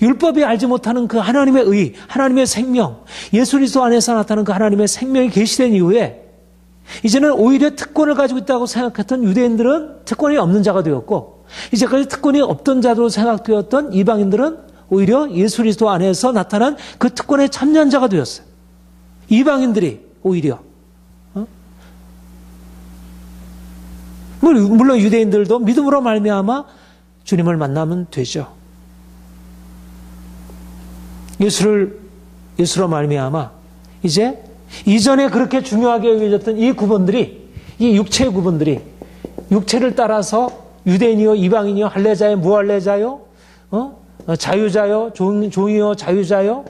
율법이 알지 못하는 그 하나님의 의, 하나님의 생명, 예수 그리스도 안에서 나타나는 그 하나님의 생명이 계시된 이후에 이제는 오히려 특권을 가지고 있다고 생각했던 유대인들은 특권이 없는 자가 되었고 이제까지 특권이 없던 자로 생각되었던 이방인들은 오히려 예수 그리스도 안에서 나타난 그 특권에 참여한 자가 되었어요. 이방인들이 오히려 물론 유대인들도 믿음으로 말미암아 주님을 만나면 되죠. 예수로 말미암아 이제 이전에 그렇게 중요하게 여겨졌던 이 구분들이, 이 육체의 구분들이 육체를 따라서 유대인이요 이방인이요 할례자요 무할례자요 자유자요 종이요 자유자요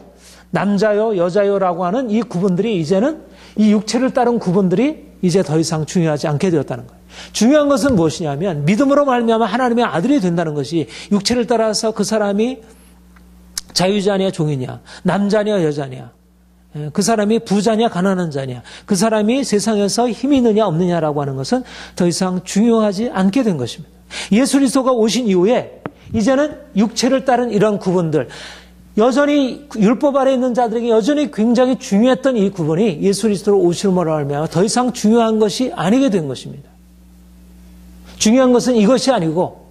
남자요 여자요라고 하는 이 구분들이 이제는 이 육체를 따른 구분들이 이제 더 이상 중요하지 않게 되었다는 거예요. 중요한 것은 무엇이냐면 믿음으로 말미암아 하나님의 아들이 된다는 것이 육체를 따라서 그 사람이 자유자냐 종이냐 남자냐 여자냐 그 사람이 부자냐 가난한 자냐 그 사람이 세상에서 힘이 있느냐 없느냐라고 하는 것은 더 이상 중요하지 않게 된 것입니다. 예수 그리스도가 오신 이후에 이제는 육체를 따른 이런 구분들 여전히 율법 아래 있는 자들에게 여전히 굉장히 중요했던 이 구분이 예수 그리스도로 오심으로 말미암아 더 이상 중요한 것이 아니게 된 것입니다. 중요한 것은 이것이 아니고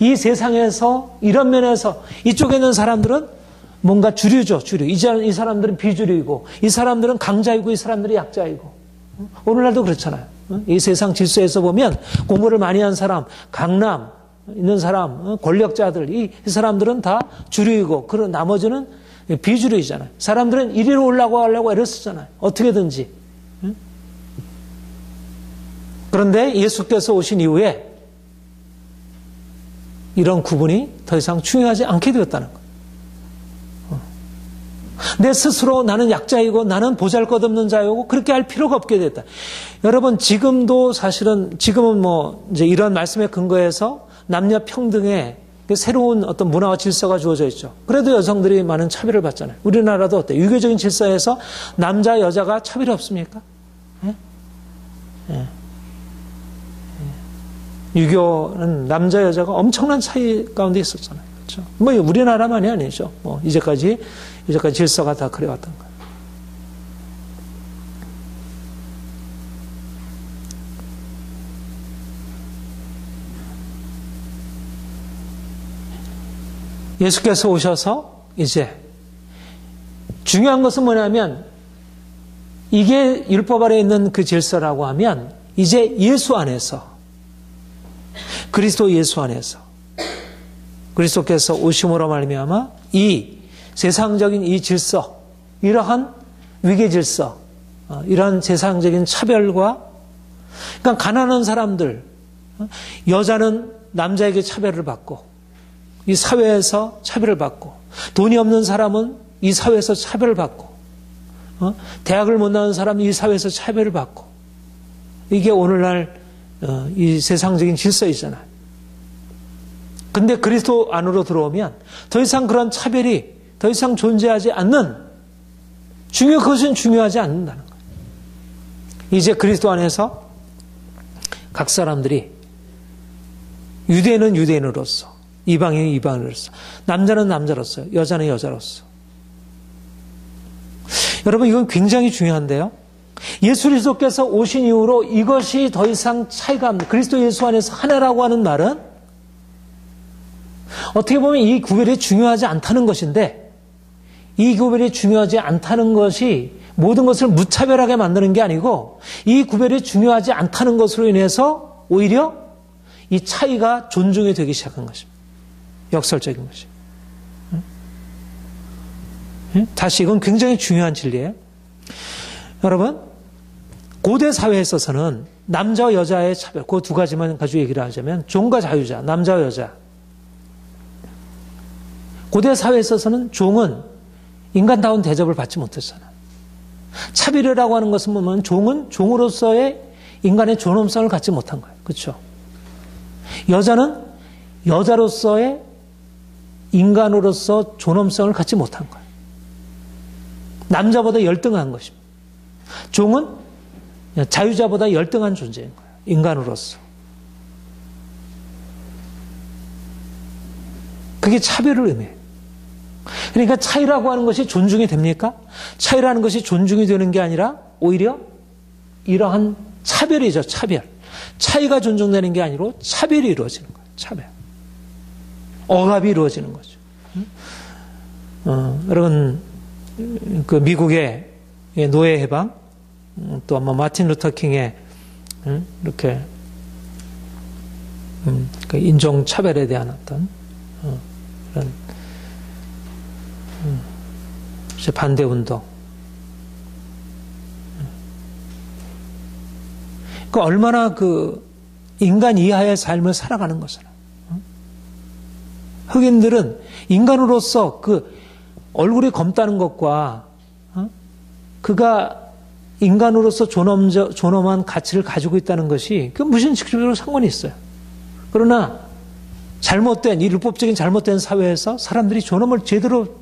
이 세상에서 이런 면에서 이쪽에 있는 사람들은 뭔가 주류죠. 주류. 이 사람들은 비주류이고 이 사람들은 강자이고 이 사람들이 약자이고 오늘날도 그렇잖아요. 이 세상 질서에서 보면 공부를 많이 한 사람, 강남 있는 사람, 권력자들 이 사람들은 다 주류이고 그런 나머지는 비주류이잖아요. 사람들은 이리로 올라가려고 애를 쓰잖아요. 어떻게든지. 그런데 예수께서 오신 이후에 이런 구분이 더 이상 중요하지 않게 되었다는 거예요. 내 스스로 나는 약자이고 나는 보잘것없는 자이고 그렇게 할 필요가 없게 됐다. 여러분 지금도 사실은 지금은 이제 이런 말씀에 근거해서 남녀 평등의 새로운 어떤 문화와 질서가 주어져 있죠. 그래도 여성들이 많은 차별을 받잖아요. 우리나라도 어때요? 유교적인 질서에서 남자 여자가 차별이 없습니까? 유교는 남자 여자가 엄청난 차이 가운데 있었잖아요. 그렇죠? 우리나라만이 아니죠. 이제까지 질서가 다 그래왔던 거예요. 예수께서 오셔서 이제 중요한 것은 뭐냐면 이게 율법 아래 있는 그 질서라고 하면 이제 예수 안에서 그리스도 예수 안에서 그리스도께서 오심으로 말미암아 이 세상적인 이 질서, 이러한 위계 질서, 이러한 세상적인 차별과 그러니까 가난한 사람들, 여자는 남자에게 차별을 받고 이 사회에서 차별을 받고 돈이 없는 사람은 이 사회에서 차별을 받고 대학을 못 나온 사람은 이 사회에서 차별을 받고 이게 오늘날 이 세상적인 질서이잖아요. 근데 그리스도 안으로 들어오면 더 이상 그런 차별이 더 이상 존재하지 않는 그것은 중요하지 않는다는 거예요. 이제 그리스도 안에서 각 사람들이 유대인은 유대인으로서 이방인이 이방인으로서, 남자는 남자로서, 여자는 여자로서. 여러분, 이건 굉장히 중요한데요. 예수 그리스도께서 오신 이후로 이것이 더 이상 차이가 없는, 그리스도 예수 안에서 하나라고 하는 말은 어떻게 보면 이 구별이 중요하지 않다는 것인데, 이 구별이 중요하지 않다는 것이 모든 것을 무차별하게 만드는 게 아니고, 이 구별이 중요하지 않다는 것으로 인해서 오히려 이 차이가 존중이 되기 시작한 것입니다. 역설적인 것이. 다시 이건 굉장히 중요한 진리예요. 여러분, 고대 사회에 있어서는 남자와 여자의 차별, 그 두 가지만 가지고 얘기를 하자면 종과 자유자, 남자와 여자. 고대 사회에 있어서는 종은 인간다운 대접을 받지 못했잖아요. 차별이라고 하는 것은 보면 종은 종으로서의 인간의 존엄성을 갖지 못한 거예요. 그렇죠? 여자는 여자로서의 인간으로서 존엄성을 갖지 못한 거예요. 남자보다 열등한 것입니다. 종은 자유자보다 열등한 존재인 거예요. 인간으로서. 그게 차별을 의미해요. 그러니까 차이라고 하는 것이 존중이 됩니까? 차이라는 것이 존중이 되는 게 아니라 오히려 이러한 차별이죠. 차별. 차이가 존중되는 게 아니라 차별이 이루어지는 거예요. 차별. 억압이 이루어지는 거죠. 여러분, 그 미국의 노예 해방, 또 아마 마틴 루터 킹의 이렇게 그 인종 차별에 대한 어떤 그런 반대 운동. 그 얼마나 그 인간 이하의 삶을 살아가는 것이라. 흑인들은 인간으로서 그 얼굴이 검다는 것과 그가 인간으로서 존엄한 가치를 가지고 있다는 것이 그 무슨 직접적으로 상관이 있어요. 그러나 잘못된, 이 율법적인 잘못된 사회에서 사람들이 존엄을 제대로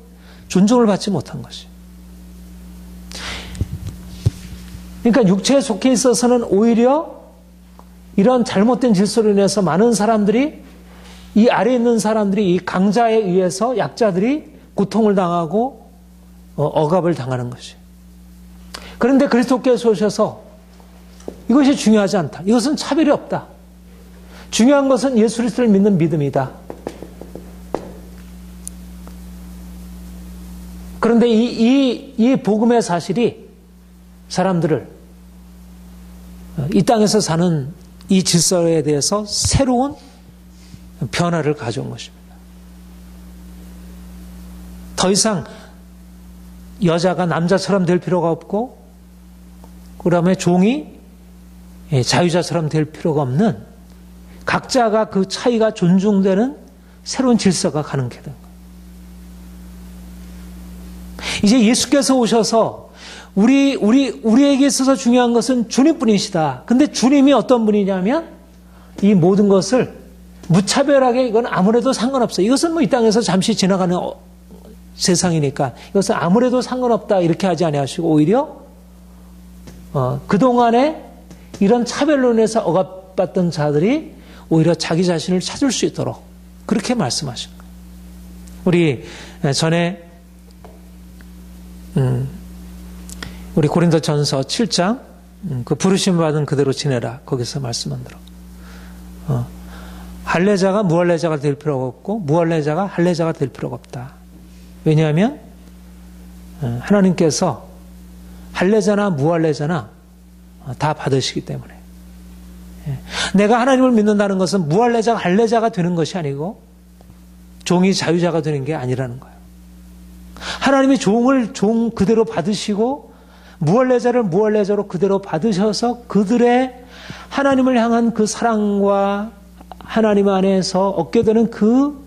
존중을 받지 못한 것이. 그러니까 육체에 속해 있어서는 오히려 이런 잘못된 질서로 인해서 많은 사람들이, 이 아래에 있는 사람들이 이 강자에 의해서 약자들이 고통을 당하고 억압을 당하는 것이. 그런데 그리스도께서 오셔서 이것이 중요하지 않다. 이것은 차별이 없다. 중요한 것은 예수 그리스도를 믿는 믿음이다. 그런데 이 복음의 사실이 사람들을 이 땅에서 사는 이 질서에 대해서 새로운 변화를 가져온 것입니다. 더 이상 여자가 남자처럼 될 필요가 없고, 그 다음에 종이 자유자처럼 될 필요가 없는, 각자가 그 차이가 존중되는 새로운 질서가 가능하게 된 거예요. 이제 예수께서 오셔서 우리에게 있어서 중요한 것은 주님뿐이시다. 근데 주님이 어떤 분이냐면 이 모든 것을 무차별하게, 이건 아무래도 상관없어요. 이것은 뭐 이 땅에서 잠시 지나가는 세상이니까 이것은 아무래도 상관없다 이렇게 하지 아니하시고, 오히려 그동안에 이런 차별로 인해서 억압받던 자들이 오히려 자기 자신을 찾을 수 있도록 그렇게 말씀하신 거예요. 우리 전에 우리 고린도전서 7장 그 부르심 받은 그대로 지내라, 거기서 말씀한 대로 할례자가 무할례자가 될 필요가 없고 무할례자가 할례자가 될 필요가 없다. 왜냐하면 하나님께서 할례자나 무할례자나 다 받으시기 때문에. 내가 하나님을 믿는다는 것은 무할례자가 할례자가 되는 것이 아니고 종이 자유자가 되는 게 아니라는 거예요. 하나님이 종을 종 그대로 받으시고 무할례자를 무할례자로 그대로 받으셔서 그들의 하나님을 향한 그 사랑과 하나님 안에서 얻게 되는 그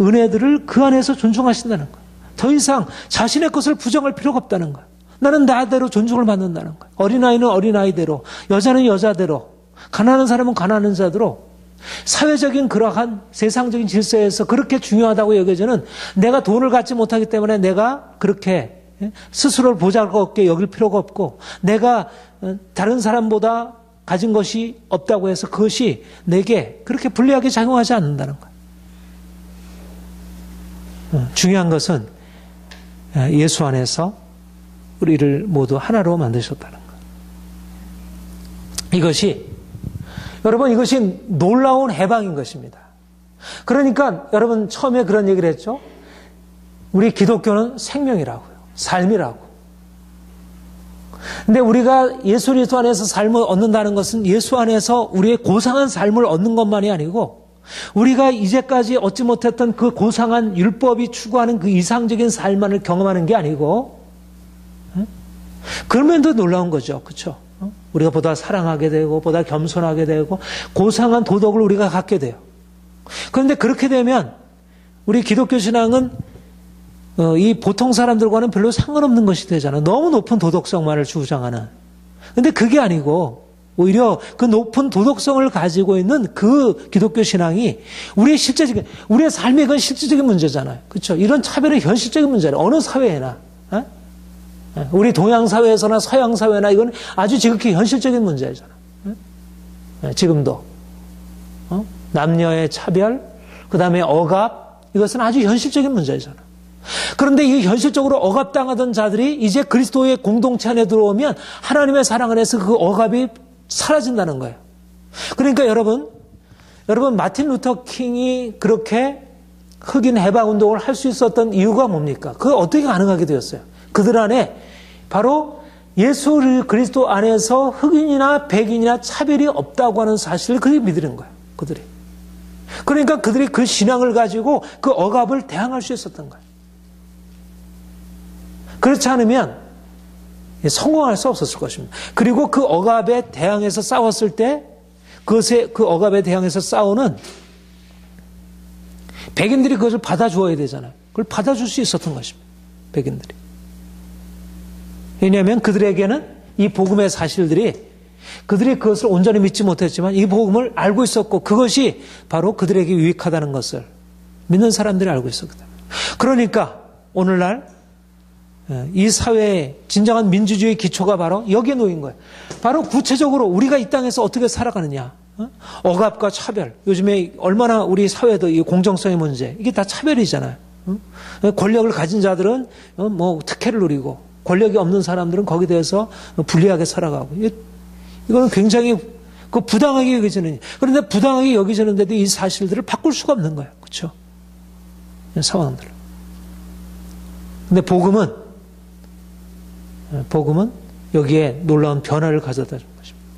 은혜들을 그 안에서 존중하신다는 거예요. 더 이상 자신의 것을 부정할 필요가 없다는 거예요. 나는 나대로 존중을 받는다는 거예요. 어린아이는 어린아이대로, 여자는 여자대로, 가난한 사람은 가난한 자대로, 사회적인 그러한 세상적인 질서에서 그렇게 중요하다고 여겨지는, 내가 돈을 갖지 못하기 때문에 내가 그렇게 스스로를 보잘것없게 여길 필요가 없고, 내가 다른 사람보다 가진 것이 없다고 해서 그것이 내게 그렇게 불리하게 작용하지 않는다는 거예요. 중요한 것은 예수 안에서 우리를 모두 하나로 만드셨다는 것. 여러분 이것이 놀라운 해방인 것입니다. 그러니까 여러분 처음에 그런 얘기를 했죠. 우리 기독교는 생명이라고요. 삶이라고. 근데 우리가 예수 그리스도 안에서 삶을 얻는다는 것은 예수 안에서 우리의 고상한 삶을 얻는 것만이 아니고 우리가 이제까지 얻지 못했던 그 고상한 율법이 추구하는 그 이상적인 삶만을 경험하는 게 아니고 그러면 더 놀라운 거죠. 그렇죠? 우리가 보다 사랑하게 되고 보다 겸손하게 되고 고상한 도덕을 우리가 갖게 돼요. 그런데 그렇게 되면 우리 기독교 신앙은 이 보통 사람들과는 별로 상관없는 것이 되잖아요. 너무 높은 도덕성만을 주장하는. 근데 그게 아니고 오히려 그 높은 도덕성을 가지고 있는 그 기독교 신앙이 우리의 삶의 건 실질적인 문제잖아요. 그렇죠? 이런 차별은 현실적인 문제예요. 어느 사회에나. 우리 동양 사회에서나 서양 사회나 이건 아주 지극히 현실적인 문제잖아요. 지금도. 남녀의 차별, 그 다음에 억압, 이것은 아주 현실적인 문제잖아요. 그런데 이 현실적으로 억압당하던 자들이 이제 그리스도의 공동체 안에 들어오면 하나님의 사랑 안에서 그 억압이 사라진다는 거예요. 그러니까 여러분 마틴 루터 킹이 그렇게 흑인 해방 운동을 할 수 있었던 이유가 뭡니까? 그게 어떻게 가능하게 되었어요? 그들 안에 바로 예수 그리스도 안에서 흑인이나 백인이나 차별이 없다고 하는 사실을 그들이 믿는 거예요. 그들이. 그러니까 그들이 그 신앙을 가지고 그 억압을 대항할 수 있었던 거예요. 그렇지 않으면 성공할 수 없었을 것입니다. 그리고 그 억압에 대항해서 싸웠을 때 그 억압에 대항해서 싸우는 백인들이 그것을 받아주어야 되잖아요. 그걸 받아줄 수 있었던 것입니다. 백인들이. 왜냐하면 그들에게는 이 복음의 사실들이 그들이 그것을 온전히 믿지 못했지만 이 복음을 알고 있었고 그것이 바로 그들에게 유익하다는 것을 믿는 사람들이 알고 있었거든요. 그러니까 오늘날 이 사회의 진정한 민주주의 기초가 바로 여기에 놓인 거예요. 바로 구체적으로 우리가 이 땅에서 어떻게 살아가느냐. 억압과 차별. 요즘에 얼마나 우리 사회도 이 공정성의 문제. 이게 다 차별이잖아요. 권력을 가진 자들은 뭐 특혜를 누리고 권력이 없는 사람들은 거기에 대해서 불리하게 살아가고. 이거는 굉장히 그 부당하게 여겨지는. 그런데 부당하게 여겨지는데도 이 사실들을 바꿀 수가 없는 거예요. 그렇죠? 상황들을. 근데 복음은 여기에 놀라운 변화를 가져다 준 것입니다.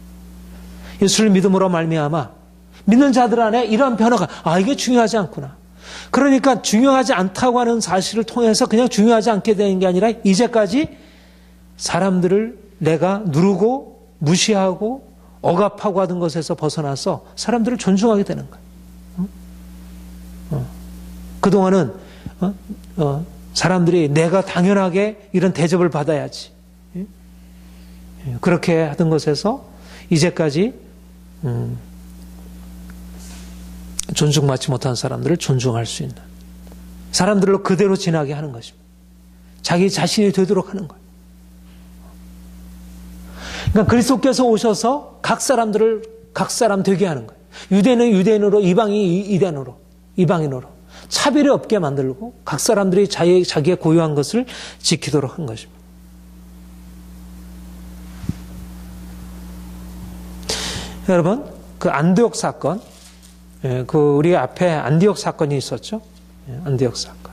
예수를 믿음으로 말미암아 믿는 자들 안에 이러한 변화가 이게 중요하지 않구나. 그러니까 중요하지 않다고 하는 사실을 통해서 그냥 중요하지 않게 되는 게 아니라 이제까지 사람들을 내가 누르고 무시하고 억압하고 하던 것에서 벗어나서 사람들을 존중하게 되는 거예요. 그동안은 사람들이 내가 당연하게 이런 대접을 받아야지. 그렇게 하던 것에서 이제까지 존중받지 못한 사람들을 존중할 수 있는 사람들로 그대로 지나게 하는 것입니다. 자기 자신이 되도록 하는 거예요. 그러니까 그리스도께서 오셔서 각 사람들을 각 사람 되게 하는 거예요. 유대인은 유대인으로, 이방인이 이방인으로 차별이 없게 만들고 각 사람들이 자기의 고유한 것을 지키도록 한 것입니다. 여러분, 그 안디옥 사건, 그 우리 앞에 안디옥 사건이 있었죠. 안디옥 사건.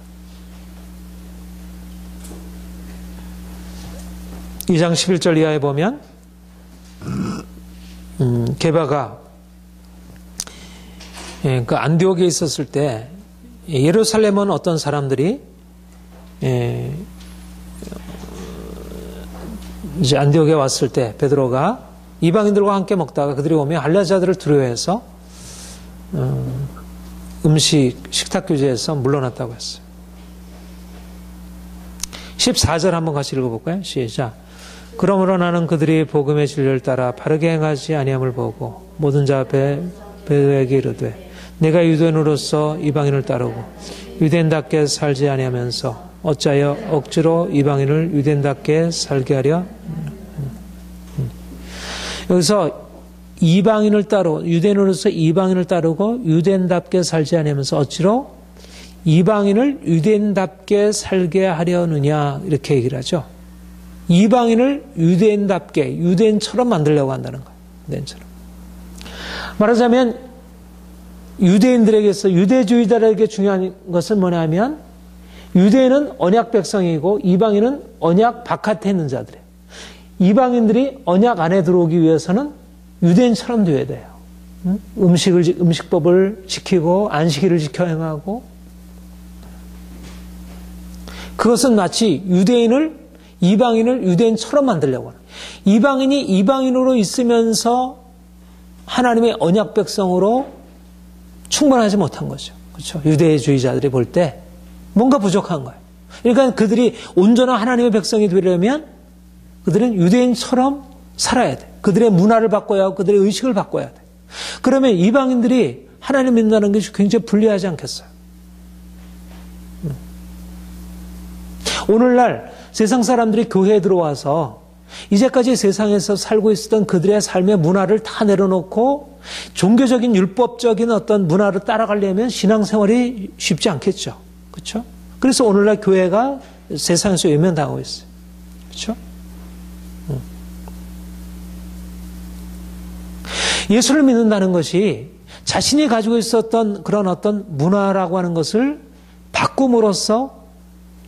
2장 11절 이하에 보면 게바가 그 안디옥에 있었을 때 예루살렘은 어떤 사람들이 이제 안디옥에 왔을 때 베드로가 이방인들과 함께 먹다가 그들이 오면 할례자들을 두려워해서 식탁 교제에서 물러났다고 했어요. 14절 한번 같이 읽어볼까요? 시작. 그러므로 나는 그들이 복음의 진리를 따라 바르게 행하지 아니함을 보고 모든 자 앞에 베드로에게 이르되 내가 유대인으로서 이방인을 따르고 유대인답게 살지 아니하면서 어찌하여 억지로 이방인을 유대인답게 살게 하려. 여기서 이방인을 따르고 유대인으로서 이방인을 따르고 유대인답게 살지 아니하면서 어찌로 이방인을 유대인답게 살게 하려느냐 이렇게 얘기를 하죠. 이방인을 유대인답게 유대인처럼 만들려고 한다는 거예요. 유대인처럼. 말하자면 유대인들에게서 유대주의자들에게 중요한 것은 뭐냐면 유대인은 언약 백성이고 이방인은 언약 바깥에 있는 자들이에요. 이방인들이 언약 안에 들어오기 위해서는 유대인처럼 되어야 돼요. 음식법을 지키고 안식일을 지켜 행하고 그것은 마치 이방인을 유대인처럼 만들려고 하는 이방인이 이방인으로 있으면서 하나님의 언약 백성으로 충분하지 못한 거죠. 그렇죠? 유대주의자들이 볼 때 뭔가 부족한 거예요. 그러니까 그들이 온전한 하나님의 백성이 되려면 그들은 유대인처럼 살아야 돼. 그들의 문화를 바꿔야 하고 그들의 의식을 바꿔야 돼. 그러면 이방인들이 하나님 믿는다는 것이 굉장히 불리하지 않겠어요? 오늘날 세상 사람들이 교회에 들어와서 이제까지 세상에서 살고 있었던 그들의 삶의 문화를 다 내려놓고 종교적인 율법적인 어떤 문화를 따라가려면 신앙생활이 쉽지 않겠죠. 그렇죠? 그래서 오늘날 교회가 세상에서 외면당하고 있어요. 그렇죠? 예수를 믿는다는 것이 자신이 가지고 있었던 그런 어떤 문화라고 하는 것을 바꿈으로써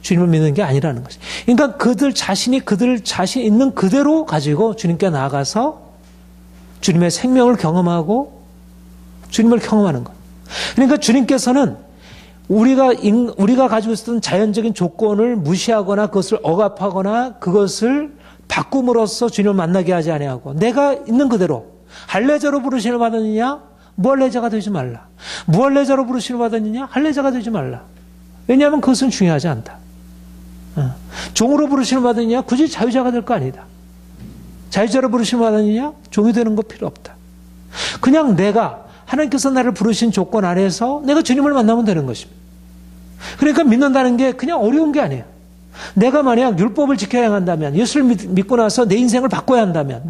주님을 믿는 게 아니라는 것이죠. 그러니까 그들 자신 있는 그대로 가지고 주님께 나아가서 주님의 생명을 경험하고 주님을 경험하는 것. 그러니까 주님께서는 우리가 가지고 있었던 자연적인 조건을 무시하거나 그것을 억압하거나 그것을 바꿈으로써 주님을 만나게 하지 아니하고 내가 있는 그대로 할례자로 부르심을 받았느냐? 무할례자가 되지 말라. 무할례자로 부르심을 받았느냐? 할례자가 되지 말라. 왜냐하면 그것은 중요하지 않다. 종으로 부르심을 받았느냐? 굳이 자유자가 될 거 아니다. 자유자로 부르심을 받았느냐? 종이 되는 거 필요 없다. 그냥 내가 하나님께서 나를 부르신 조건 안에서 내가 주님을 만나면 되는 것입니다. 그러니까 믿는다는 게 그냥 어려운 게 아니에요. 내가 만약 율법을 지켜야 한다면 예수를 믿고 나서 내 인생을 바꿔야 한다면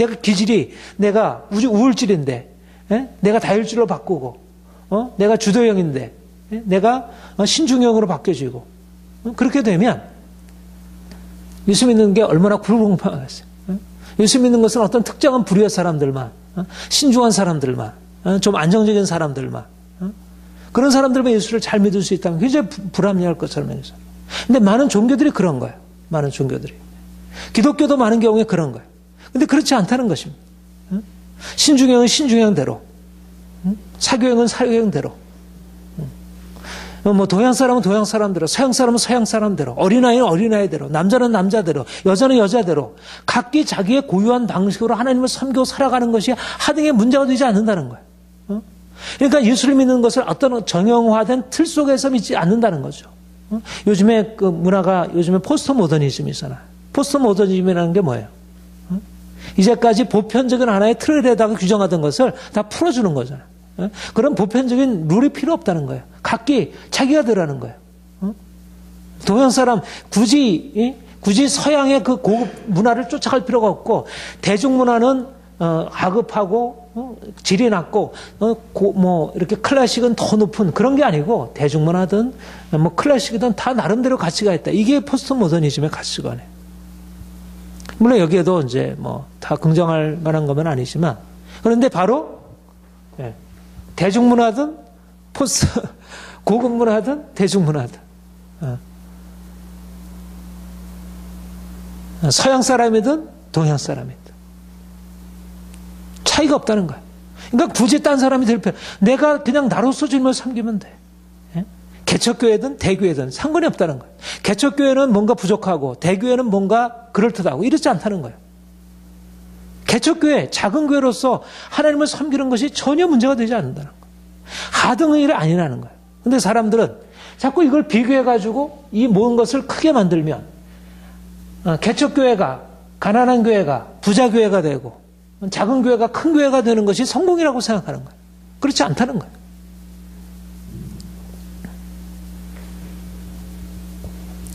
내가 우울질인데 내가 다혈질로 바꾸고 내가 주도형인데 내가 신중형으로 바뀌어지고 그렇게 되면 예수 믿는 게 얼마나 불공평하겠어요. 예수 믿는 것은 어떤 특정한 부류의 사람들만 신중한 사람들만 좀 안정적인 사람들만 그런 사람들만 예수를 잘 믿을 수 있다면 굉장히 불합리할 것처럼 여기서. 근데 많은 종교들이 그런 거예요. 많은 종교들이. 기독교도 많은 경우에 그런 거예요. 근데 그렇지 않다는 것입니다. 신중형은 신중형대로, 사교형은 사교형대로, 뭐 동양 사람은 동양 사람대로, 서양 사람은 서양 사람대로, 어린아이는 어린아이대로, 남자는 남자대로, 여자는 여자대로 각기 자기의 고유한 방식으로 하나님을 섬기고 살아가는 것이 하등의 문제가 되지 않는다는 거예요. 그러니까 예수를 믿는 것을 어떤 정형화된 틀 속에서 믿지 않는다는 거죠. 요즘에 그 문화가 요즘에 포스트 모더니즘이잖아요. 포스트 모더니즘이라는 게 뭐예요? 이제까지 보편적인 하나의 틀에다가 규정하던 것을 다 풀어주는 거잖아요. 그런 보편적인 룰이 필요 없다는 거예요. 각기 자기가 들어가는 거예요. 동양 사람 굳이 서양의 그 고급 문화를 쫓아갈 필요가 없고 대중문화는 하급하고 질이 낮고 뭐 이렇게 클래식은 더 높은 그런 게 아니고 대중문화든 뭐 클래식이든 다 나름대로 가치가 있다. 이게 포스트 모더니즘의 가치관이에요. 물론 여기에도 이제 뭐 다 긍정할 만한 것은 아니지만 그런데 바로 대중문화든 고급 문화든 대중문화든 서양 사람이든 동양 사람이든 차이가 없다는 거야. 그러니까 굳이 딴 사람이 될 필요 내가 그냥 나로서 주님을 섬기면 돼. 개척교회든 대교회든 상관이 없다는 거예요. 개척교회는 뭔가 부족하고 대교회는 뭔가 그럴듯하고 이렇지 않다는 거예요. 개척교회, 작은 교회로서 하나님을 섬기는 것이 전혀 문제가 되지 않는다는 거예요. 하등의 일이 아니라는 거예요. 근데 사람들은 자꾸 이걸 비교해가지고 이 모든 것을 크게 만들면 개척교회가 가난한 교회가 부자 교회가 되고 작은 교회가 큰 교회가 되는 것이 성공이라고 생각하는 거예요. 그렇지 않다는 거예요.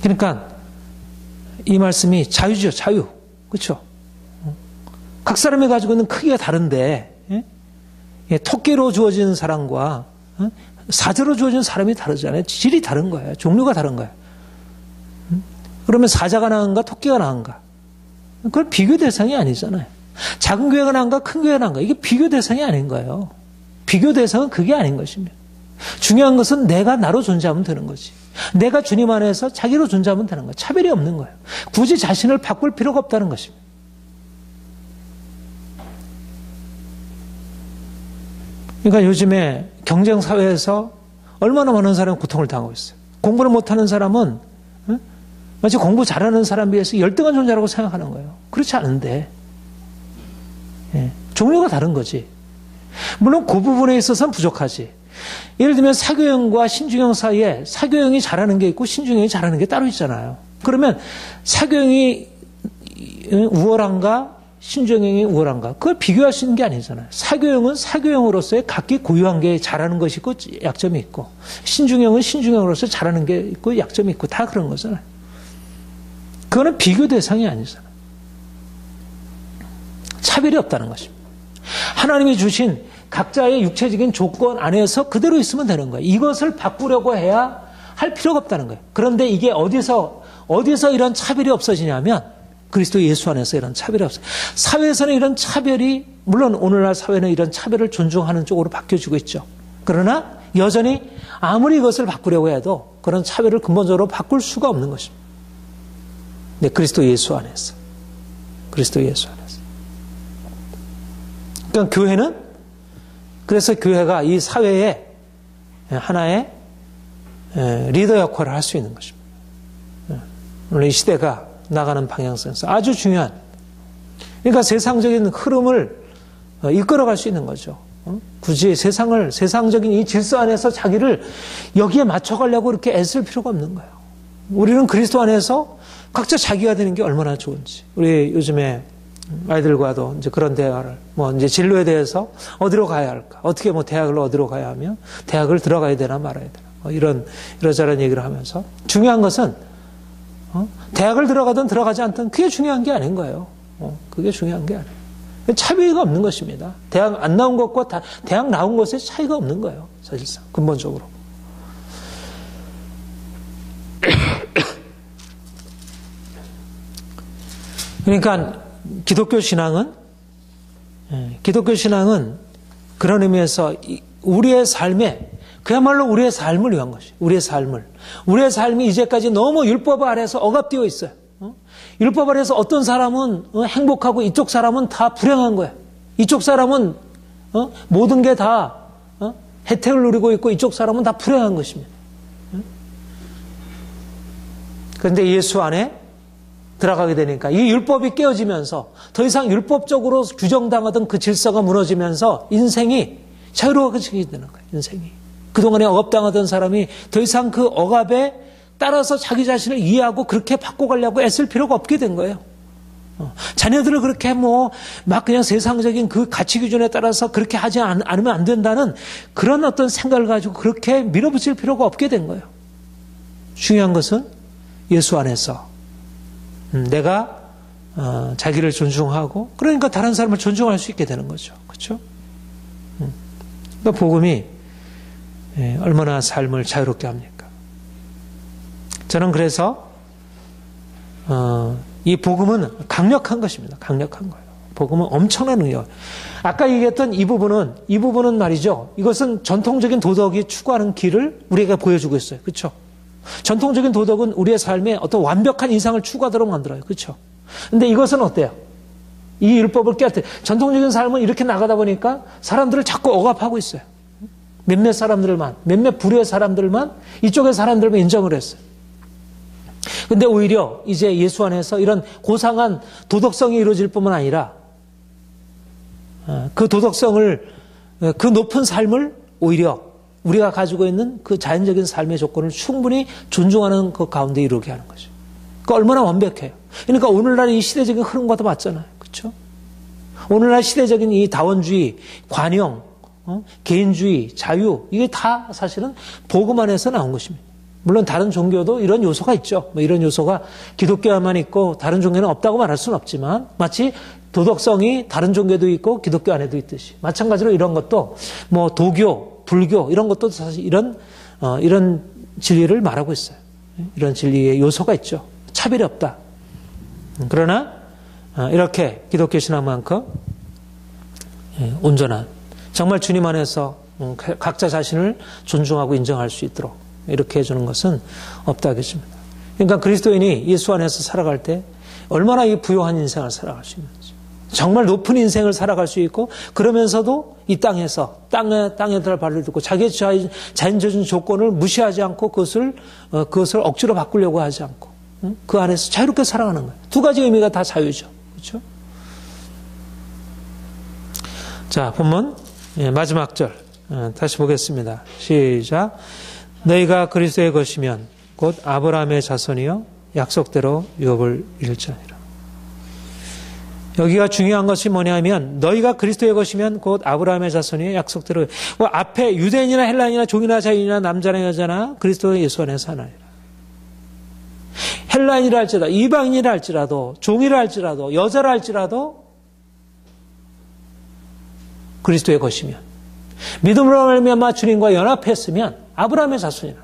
그러니까 이 말씀이 자유죠, 자유. 그렇죠? 각 사람이 가지고 있는 크기가 다른데 토끼로 주어지는 사랑과 사자로 주어진 사람이 다르잖아요. 질이 다른 거예요. 종류가 다른 거예요. 그러면 사자가 나은가 토끼가 나은가? 그건 비교 대상이 아니잖아요. 작은 교회가 나은가 큰 교회가 나은가? 이게 비교 대상이 아닌 거예요. 비교 대상은 그게 아닌 것입니다. 중요한 것은 내가 나로 존재하면 되는 거지. 내가 주님 안에서 자기로 존재하면 되는 거예요. 차별이 없는 거예요. 굳이 자신을 바꿀 필요가 없다는 것입니다. 그러니까 요즘에 경쟁 사회에서 얼마나 많은 사람이 고통을 당하고 있어요. 공부를 못하는 사람은 마치 공부 잘하는 사람에 비해서 열등한 존재라고 생각하는 거예요. 그렇지 않은데 종류가 다른 거지. 물론 그 부분에 있어서는 부족하지. 예를 들면 사교형과 신중형 사이에 사교형이 잘하는 게 있고 신중형이 잘하는 게 따로 있잖아요. 그러면 사교형이 우월한가 신중형이 우월한가? 그걸 비교할 수 있는 게 아니잖아요. 사교형은 사교형으로서의 각기 고유한 게 잘하는 것이 있고 약점이 있고 신중형은 신중형으로서 잘하는 게 있고 약점이 있고 다 그런 거잖아요. 그거는 비교 대상이 아니잖아요. 차별이 없다는 것입니다. 하나님이 주신 각자의 육체적인 조건 안에서 그대로 있으면 되는 거예요. 이것을 바꾸려고 해야 할 필요가 없다는 거예요. 그런데 이게 어디서 이런 차별이 없어지냐면 그리스도 예수 안에서 이런 차별이 없어요. 사회에서는 이런 차별이 물론 오늘날 사회는 이런 차별을 존중하는 쪽으로 바뀌어지고 있죠. 그러나 여전히 아무리 이것을 바꾸려고 해도 그런 차별을 근본적으로 바꿀 수가 없는 것입니다. 네, 그리스도 예수 안에서. 그리스도 예수 안에서. 그러니까 교회는 그래서 교회가 이 사회에 하나의 리더 역할을 할 수 있는 것입니다. 오늘 이 시대가 나가는 방향성에서 아주 중요한 그러니까 세상적인 흐름을 이끌어갈 수 있는 거죠. 굳이 세상적인 이 질서 안에서 자기를 여기에 맞춰가려고 이렇게 애쓸 필요가 없는 거예요. 우리는 그리스도 안에서 각자 자기가 되는 게 얼마나 좋은지. 우리 요즘에 아이들과도 이제 그런 대화를 이제 진로에 대해서 어디로 가야 할까? 어떻게 대학을 어디로 가야 하며 대학을 들어가야 되나 말아야 되나? 이러저런 얘기를 하면서 중요한 것은 대학을 들어가든 들어가지 않든 그게 중요한 게 아닌 거예요. 그게 중요한 게 아니에요. 차이가 없는 것입니다. 대학 안 나온 것과 대학 나온 것에 차이가 없는 거예요. 사실상 근본적으로. 그러니까 기독교 신앙은 그런 의미에서 우리의 삶에 그야말로 우리의 삶을 위한 것이에요. 우리의 삶이 이제까지 너무 율법 아래에서 억압되어 있어요. 율법 아래에서 어떤 사람은 행복하고 이쪽 사람은 다 불행한 거예요. 이쪽 사람은 모든 게 다 혜택을 누리고 있고 이쪽 사람은 다 불행한 것입니다. 그런데 예수 안에 들어가게 되니까 이 율법이 깨어지면서 더 이상 율법적으로 규정당하던 그 질서가 무너지면서 인생이 자유로워지게 되는 거예요. 인생이. 그동안에 억압당하던 사람이 더 이상 그 억압에 따라서 자기 자신을 이해하고 그렇게 바꿔가려고 애쓸 필요가 없게 된 거예요. 자녀들을 그렇게 막 그냥 세상적인 그 가치 기준에 따라서 그렇게 하지 않으면 안 된다는 그런 어떤 생각을 가지고 그렇게 밀어붙일 필요가 없게 된 거예요. 중요한 것은 예수 안에서 내가 자기를 존중하고 그러니까 다른 사람을 존중할 수 있게 되는 거죠. 그렇죠? 그러니까 복음이 얼마나 삶을 자유롭게 합니까? 저는 그래서 이 복음은 강력한 것입니다. 강력한 거예요. 복음은 엄청난 능력. 아까 얘기했던 이 부분은 말이죠. 이것은 전통적인 도덕이 추구하는 길을 우리에게 보여주고 있어요. 그렇죠? 전통적인 도덕은 우리의 삶에 어떤 완벽한 이상을 추구하도록 만들어요. 그렇죠? 근데 이것은 어때요? 이 율법을 깨할 때 전통적인 삶은 이렇게 나가다 보니까 사람들을 자꾸 억압하고 있어요. 몇몇 부류의 사람들만 이쪽의 사람들만 인정을 했어요. 근데 오히려 이제 예수 안에서 이런 고상한 도덕성이 이루어질 뿐만 아니라 그 도덕성을 그 높은 삶을 오히려 우리가 가지고 있는 그 자연적인 삶의 조건을 충분히 존중하는 그 가운데 이루게 하는 거죠. 그러니까 얼마나 완벽해요. 그러니까 오늘날 이 시대적인 흐름과도 맞잖아요. 그렇죠? 오늘날 시대적인 이 다원주의, 관용, 개인주의, 자유 이게 다 사실은 복음 안에서 나온 것입니다. 물론 다른 종교도 이런 요소가 있죠. 이런 요소가 기독교에만 있고 다른 종교는 없다고 말할 수는 없지만 마치 도덕성이 다른 종교도 있고 기독교 안에도 있듯이 마찬가지로 이런 것도 도교 불교 이런 것도 사실 이런 진리를 말하고 있어요. 이런 진리의 요소가 있죠. 차별이 없다. 그러나 이렇게 기독교 신앙만큼 온전한 정말 주님 안에서 각자 자신을 존중하고 인정할 수 있도록 이렇게 해주는 것은 없다 겠습니다. 그러니까 그리스도인이 예수 안에서 살아갈 때 얼마나 이 부요한 인생을 살아갈 수 있는지, 정말 높은 인생을 살아갈 수 있고, 그러면서도 이 땅에서 땅에 들 발을 두고 자기의 자연적인 조건을 무시하지 않고 그것을 억지로 바꾸려고 하지 않고 그 안에서 자유롭게 살아가는 거예요. 두 가지 의미가 다 자유죠. 그렇죠? 자, 본문 마지막 절 다시 보겠습니다. 시작. 너희가 그리스도의 것이면 곧 아브라함의 자손이요 약속대로 유업을 이룰자니라. 여기가 중요한 것이 뭐냐면 너희가 그리스도의 것이면 곧 아브라함의 자손이요 약속대로. 뭐 앞에 유대인이나 헬라인이나 종이나 자유인이나 남자나 여자나 그리스도 예수 안에서 하나니라. 헬라인이라 할지라도 이방인이라 할지라도 종이라 할지라도 여자라 할지라도 그리스도의 것이면, 믿음으로 말미암아 주님과 연합했으면 아브라함의 자손이라.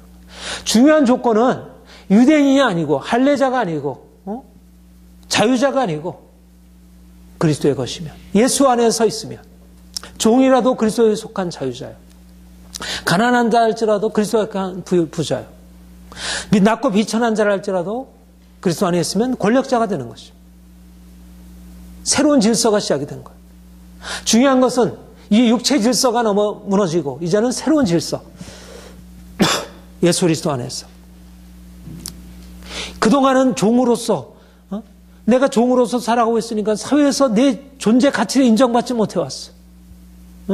중요한 조건은 유대인이 아니고 할례자가 아니고 자유자가 아니고 그리스도의 것이면, 예수 안에 서 있으면, 종이라도 그리스도에 속한 자유자요, 가난한 자 할지라도 그리스도에 속한 부자요, 낮고 비천한 자라 할지라도 그리스도 안에 있으면 권력자가 되는 것이죠. 새로운 질서가 시작이 된 거예요. 중요한 것은 이 육체 질서가 너무 무너지고 이제는 새로운 질서, 예수 그리스도 안에서. 그동안은 종으로서 내가 종으로서 살아가고 있으니까 사회에서 내 존재 가치를 인정받지 못해왔어.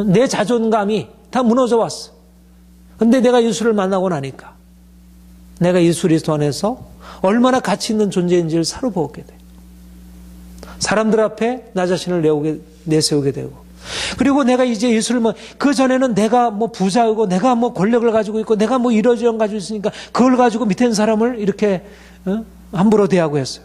내 자존감이 다 무너져 왔어. 근데 내가 예수를 만나고 나니까 내가 예수 그리스도 안에서 얼마나 가치 있는 존재인지를 살아보게 돼. 사람들 앞에 나 자신을 내세우게 되고, 그리고 내가 이제 예수를 그 전에는 내가 부자이고 내가 권력을 가지고 있고 내가 이러저런 가지고 있으니까 그걸 가지고 밑에 있는 사람을 이렇게 함부로 대하고 했어요.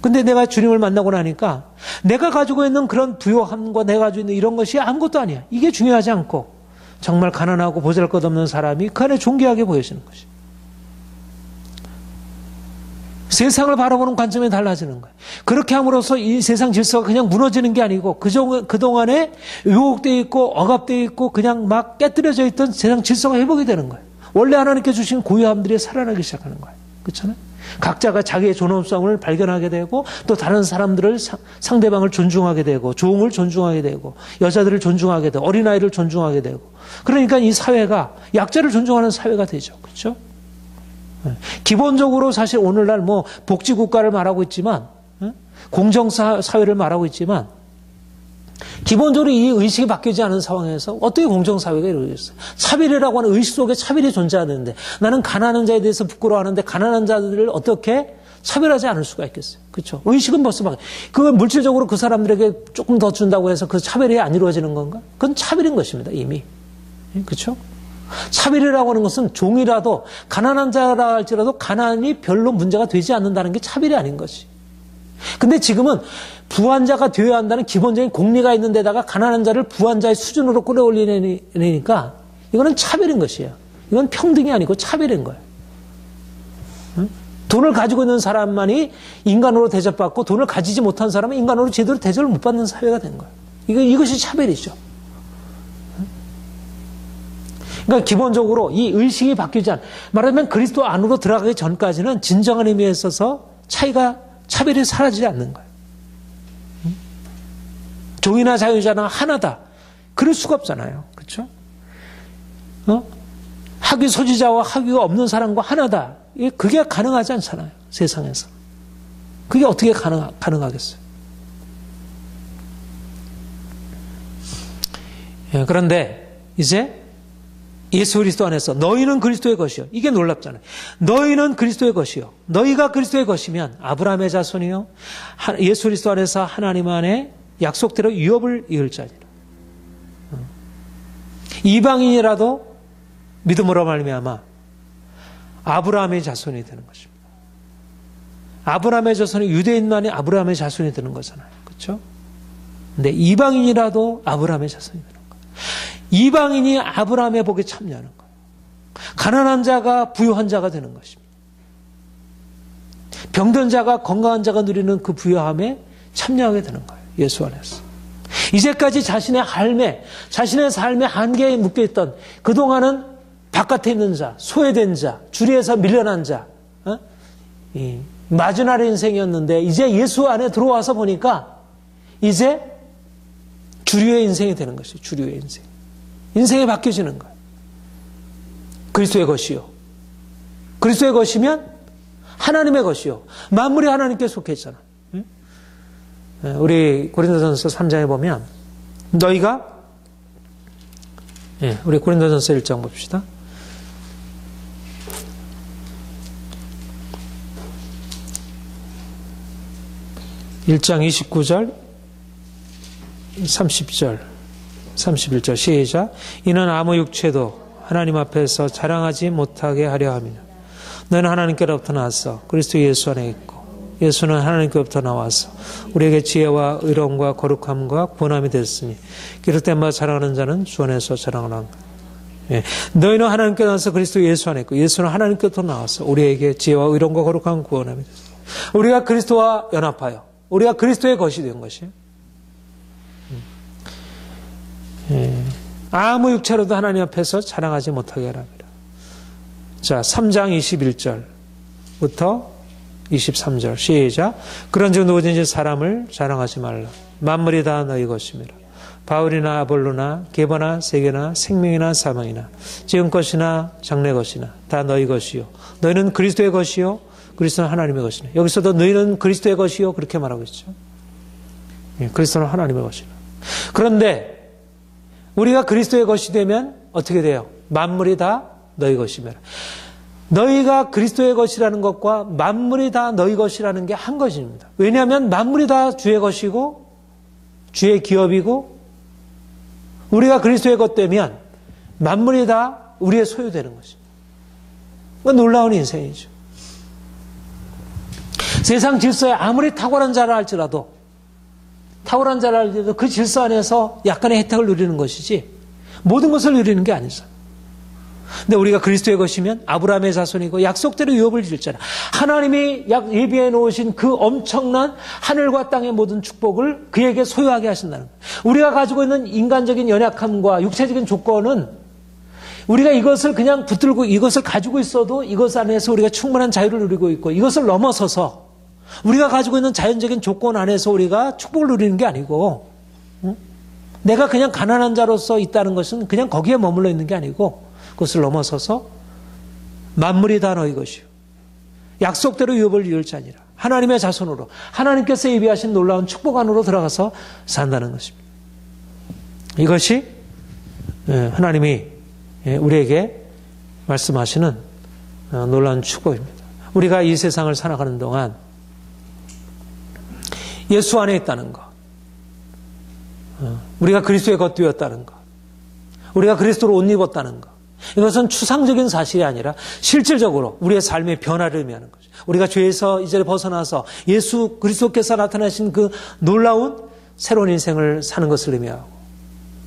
근데 내가 주님을 만나고 나니까 내가 가지고 있는 그런 부요함과 내가 가지고 있는 이런 것이 아무것도 아니야. 이게 중요하지 않고 정말 가난하고 보잘것없는 사람이 그 안에 존귀하게 보여지는 것이. 세상을 바라보는 관점이 달라지는 거예요. 그렇게 함으로써 이 세상 질서가 그냥 무너지는 게 아니고 그동안에 유혹되어 있고 억압되어 있고 그냥 막 깨뜨려져 있던 세상 질서가 회복이 되는 거예요. 원래 하나님께 주신 고유함들이 살아나기 시작하는 거예요. 그렇잖아요? 각자가 자기의 존엄성을 발견하게 되고 또 다른 사람들을 상대방을 존중하게 되고 종을 존중하게 되고 여자들을 존중하게 되고 어린아이를 존중하게 되고, 그러니까 이 사회가 약자를 존중하는 사회가 되죠. 그렇죠? 기본적으로 사실 오늘날 복지국가를 말하고 있지만, 공정사회를 말하고 있지만, 기본적으로 이 의식이 바뀌지 않은 상황에서 어떻게 공정사회가 이루어졌어요? 차별이라고 하는 의식 속에 차별이 존재하는데 나는 가난한 자에 대해서 부끄러워하는데 가난한 자들을 어떻게 차별하지 않을 수가 있겠어요? 그렇죠? 의식은 벌써 그건 물질적으로 그 사람들에게 조금 더 준다고 해서 그 차별이 안 이루어지는 건가? 그건 차별인 것입니다, 이미. 그렇죠? 차별이라고 하는 것은 종이라도 가난한 자라 할지라도 가난이 별로 문제가 되지 않는다는 게 차별이 아닌 것이. 근데 지금은 부한 자가 되어야 한다는 기본적인 공리가 있는 데다가 가난한 자를 부한 자의 수준으로 끌어올리니까 이거는 차별인 것이에요. 이건 평등이 아니고 차별인 거예요. 돈을 가지고 있는 사람만이 인간으로 대접받고 돈을 가지지 못한 사람은 인간으로 제대로 대접을 못 받는 사회가 된 거예요. 이것이 차별이죠. 그러니까 기본적으로 이 의식이 바뀌지 말하면 그리스도 안으로 들어가기 전까지는 진정한 의미에 있어서 차별이 사라지지 않는 거예요. 종이나 자유자나 하나다. 그럴 수가 없잖아요. 그렇죠? 학위 소지자와 학위가 없는 사람과 하나다. 그게 가능하지 않잖아요. 세상에서. 그게 어떻게 가능하겠어요? 그런데 이제 예수 그리스도 안에서 너희는 그리스도의 것이요. 이게 놀랍잖아요. 너희는 그리스도의 것이요. 너희가 그리스도의 것이면 아브라함의 자손이요. 예수 그리스도 안에서 하나님 안에 약속대로 유업을 이을 자니라. 이방인이라도 믿음으로 말미암아 아브라함의 자손이 되는 것입니다. 아브라함의 자손이 유대인만이 아브라함의 자손이 되는 거잖아요. 그렇죠? 근데 이방인이라도 아브라함의 자손이 되는 거예요. 이방인이 아브라함의 복에 참여하는 거예요. 가난한 자가 부유한 자가 되는 것입니다. 병든 자가 건강한 자가 누리는 그 부유함에 참여하게 되는 거예요. 예수 안에서. 이제까지 자신의 삶의 한계에 묶여있던 그동안은 바깥에 있는 자, 소외된 자, 주리에서 밀려난 자, 마주나리 인생이었는데 이제 예수 안에 들어와서 보니까 이제 주류의 인생이 되는 것이에요. 주류의 인생. 인생이 바뀌어지는 거예요. 그리스도의 것이요. 그리스도의 것이면 하나님의 것이요. 만물이 하나님께 속해 있잖아. 우리 고린도전서 3장에 보면 너희가 우리 고린도전서 1장 봅시다. 1장 29절 30절 31절 시작. 이는 아무 육체도 하나님 앞에서 자랑하지 못하게 하려 함이냐. 너는 하나님께로부터 나왔어. 그리스도 예수 안에 있고 예수는 하나님께로부터 나와서 우리에게 지혜와 의로움과 거룩함과 구원함이 됐으니 기록된 바 자랑하는 자는 주 안에서 자랑하라. 너희는 하나님께 나와서 그리스도 예수 안에 있고 예수는 하나님께로부터 나와서 우리에게 지혜와 의로움과 거룩함과 구원함이 됐으니 우리가 그리스도와 연합하여 우리가 그리스도의 것이 된 것이에요. 아무 육체로도 하나님 앞에서 자랑하지 못하게 하랍니다. 자, 3장 21절부터 23절 시작. 그런즉 누구든지 사람을 자랑하지 말라. 만물이 다 너희 것임이라. 바울이나 아볼로나 계바나 세계나 생명이나 사망이나 지금 것이나 장래 것이나 다 너희 것이요. 너희는 그리스도의 것이요. 그리스도는 하나님의 것이네. 여기서도 너희는 그리스도의 것이요. 그렇게 말하고 있죠. 그리스도는 하나님의 것이네. 그런데 우리가 그리스도의 것이 되면 어떻게 돼요? 만물이 다 너희 것이면. 너희가 그리스도의 것이라는 것과 만물이 다 너희 것이라는 게 한 것입니다. 왜냐하면 만물이 다 주의 것이고 주의 기업이고 우리가 그리스도의 것 되면 만물이 다 우리의 소유되는 것입니다. 그건 놀라운 인생이죠. 세상 질서에 아무리 탁월한 자라 할지라도 그 질서 안에서 약간의 혜택을 누리는 것이지 모든 것을 누리는 게 아니죠. 근데 우리가 그리스도의 것이면 아브라함의 자손이고 약속대로 유업을 줄 자라. 하나님이 예비해 놓으신 그 엄청난 하늘과 땅의 모든 축복을 그에게 소유하게 하신다는 거예요. 우리가 가지고 있는 인간적인 연약함과 육체적인 조건은 우리가 이것을 그냥 붙들고 이것을 가지고 있어도 이것 안에서 우리가 충분한 자유를 누리고 있고 이것을 넘어서서 우리가 가지고 있는 자연적인 조건 안에서 우리가 축복을 누리는 게 아니고 내가 그냥 가난한 자로서 있다는 것은 그냥 거기에 머물러 있는 게 아니고 그것을 넘어서서 만물이 다 너희 것이요. 약속대로 유업을 이을 자니라. 하나님의 자손으로 하나님께서 예비하신 놀라운 축복 안으로 들어가서 산다는 것입니다. 이것이 하나님이 우리에게 말씀하시는 놀라운 축복입니다. 우리가 이 세상을 살아가는 동안 예수 안에 있다는 것, 우리가 그리스도의 것 되었다는 것, 우리가 그리스도로 옷 입었다는 것, 이것은 추상적인 사실이 아니라 실질적으로 우리의 삶의 변화를 의미하는 거죠. 우리가 죄에서 이제 벗어나서 예수 그리스도께서 나타나신 그 놀라운 새로운 인생을 사는 것을 의미하고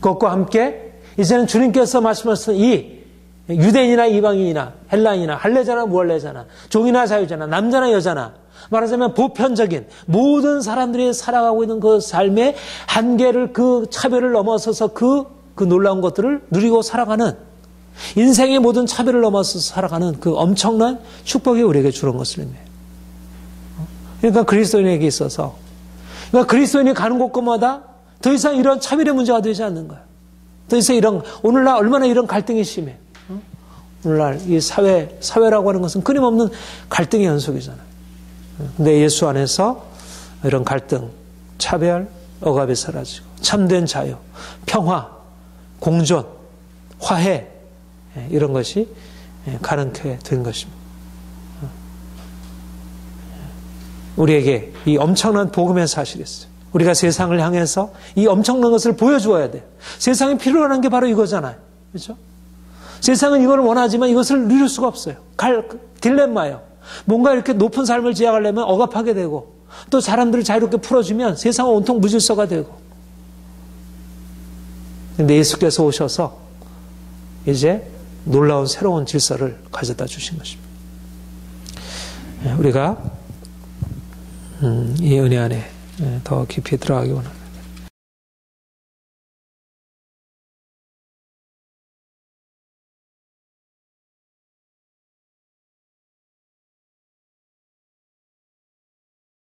그것과 함께 이제는 주님께서 말씀하신 이 유대인이나 이방인이나 헬라인이나 할례자나 무할례자나 종이나 자유자나 남자나 여자나 말하자면 보편적인 모든 사람들이 살아가고 있는 그 삶의 한계를 그 차별을 넘어서서 그 놀라운 것들을 누리고 살아가는 인생의 모든 차별을 넘어서서 살아가는 그 엄청난 축복이 우리에게 주는 것을 의미해요. 그러니까 그리스도인에게 있어서 그러니까 그리스도인이 가는 곳곳마다 더 이상 이런 차별의 문제가 되지 않는 거예요. 더 이상 오늘날 얼마나 이런 갈등이 심해. 오늘날 이 사회라고 하는 것은 끊임없는 갈등의 연속이잖아요. 근데 예수 안에서 이런 갈등, 차별, 억압이 사라지고 참된 자유, 평화, 공존, 화해 이런 것이 가능하게 된 것입니다. 우리에게 이 엄청난 복음의 사실이 있어요. 우리가 세상을 향해서 이 엄청난 것을 보여주어야 돼요. 세상에 필요한 게 바로 이거잖아요. 그렇죠? 세상은 이걸 원하지만 이것을 누릴 수가 없어요. 딜레마예요. 뭔가 이렇게 높은 삶을 지향하려면 억압하게 되고 또 사람들을 자유롭게 풀어주면 세상은 온통 무질서가 되고 근데 예수께서 오셔서 이제 놀라운 새로운 질서를 가져다 주신 것입니다. 우리가 이 은혜 안에 더 깊이 들어가기 원합니다.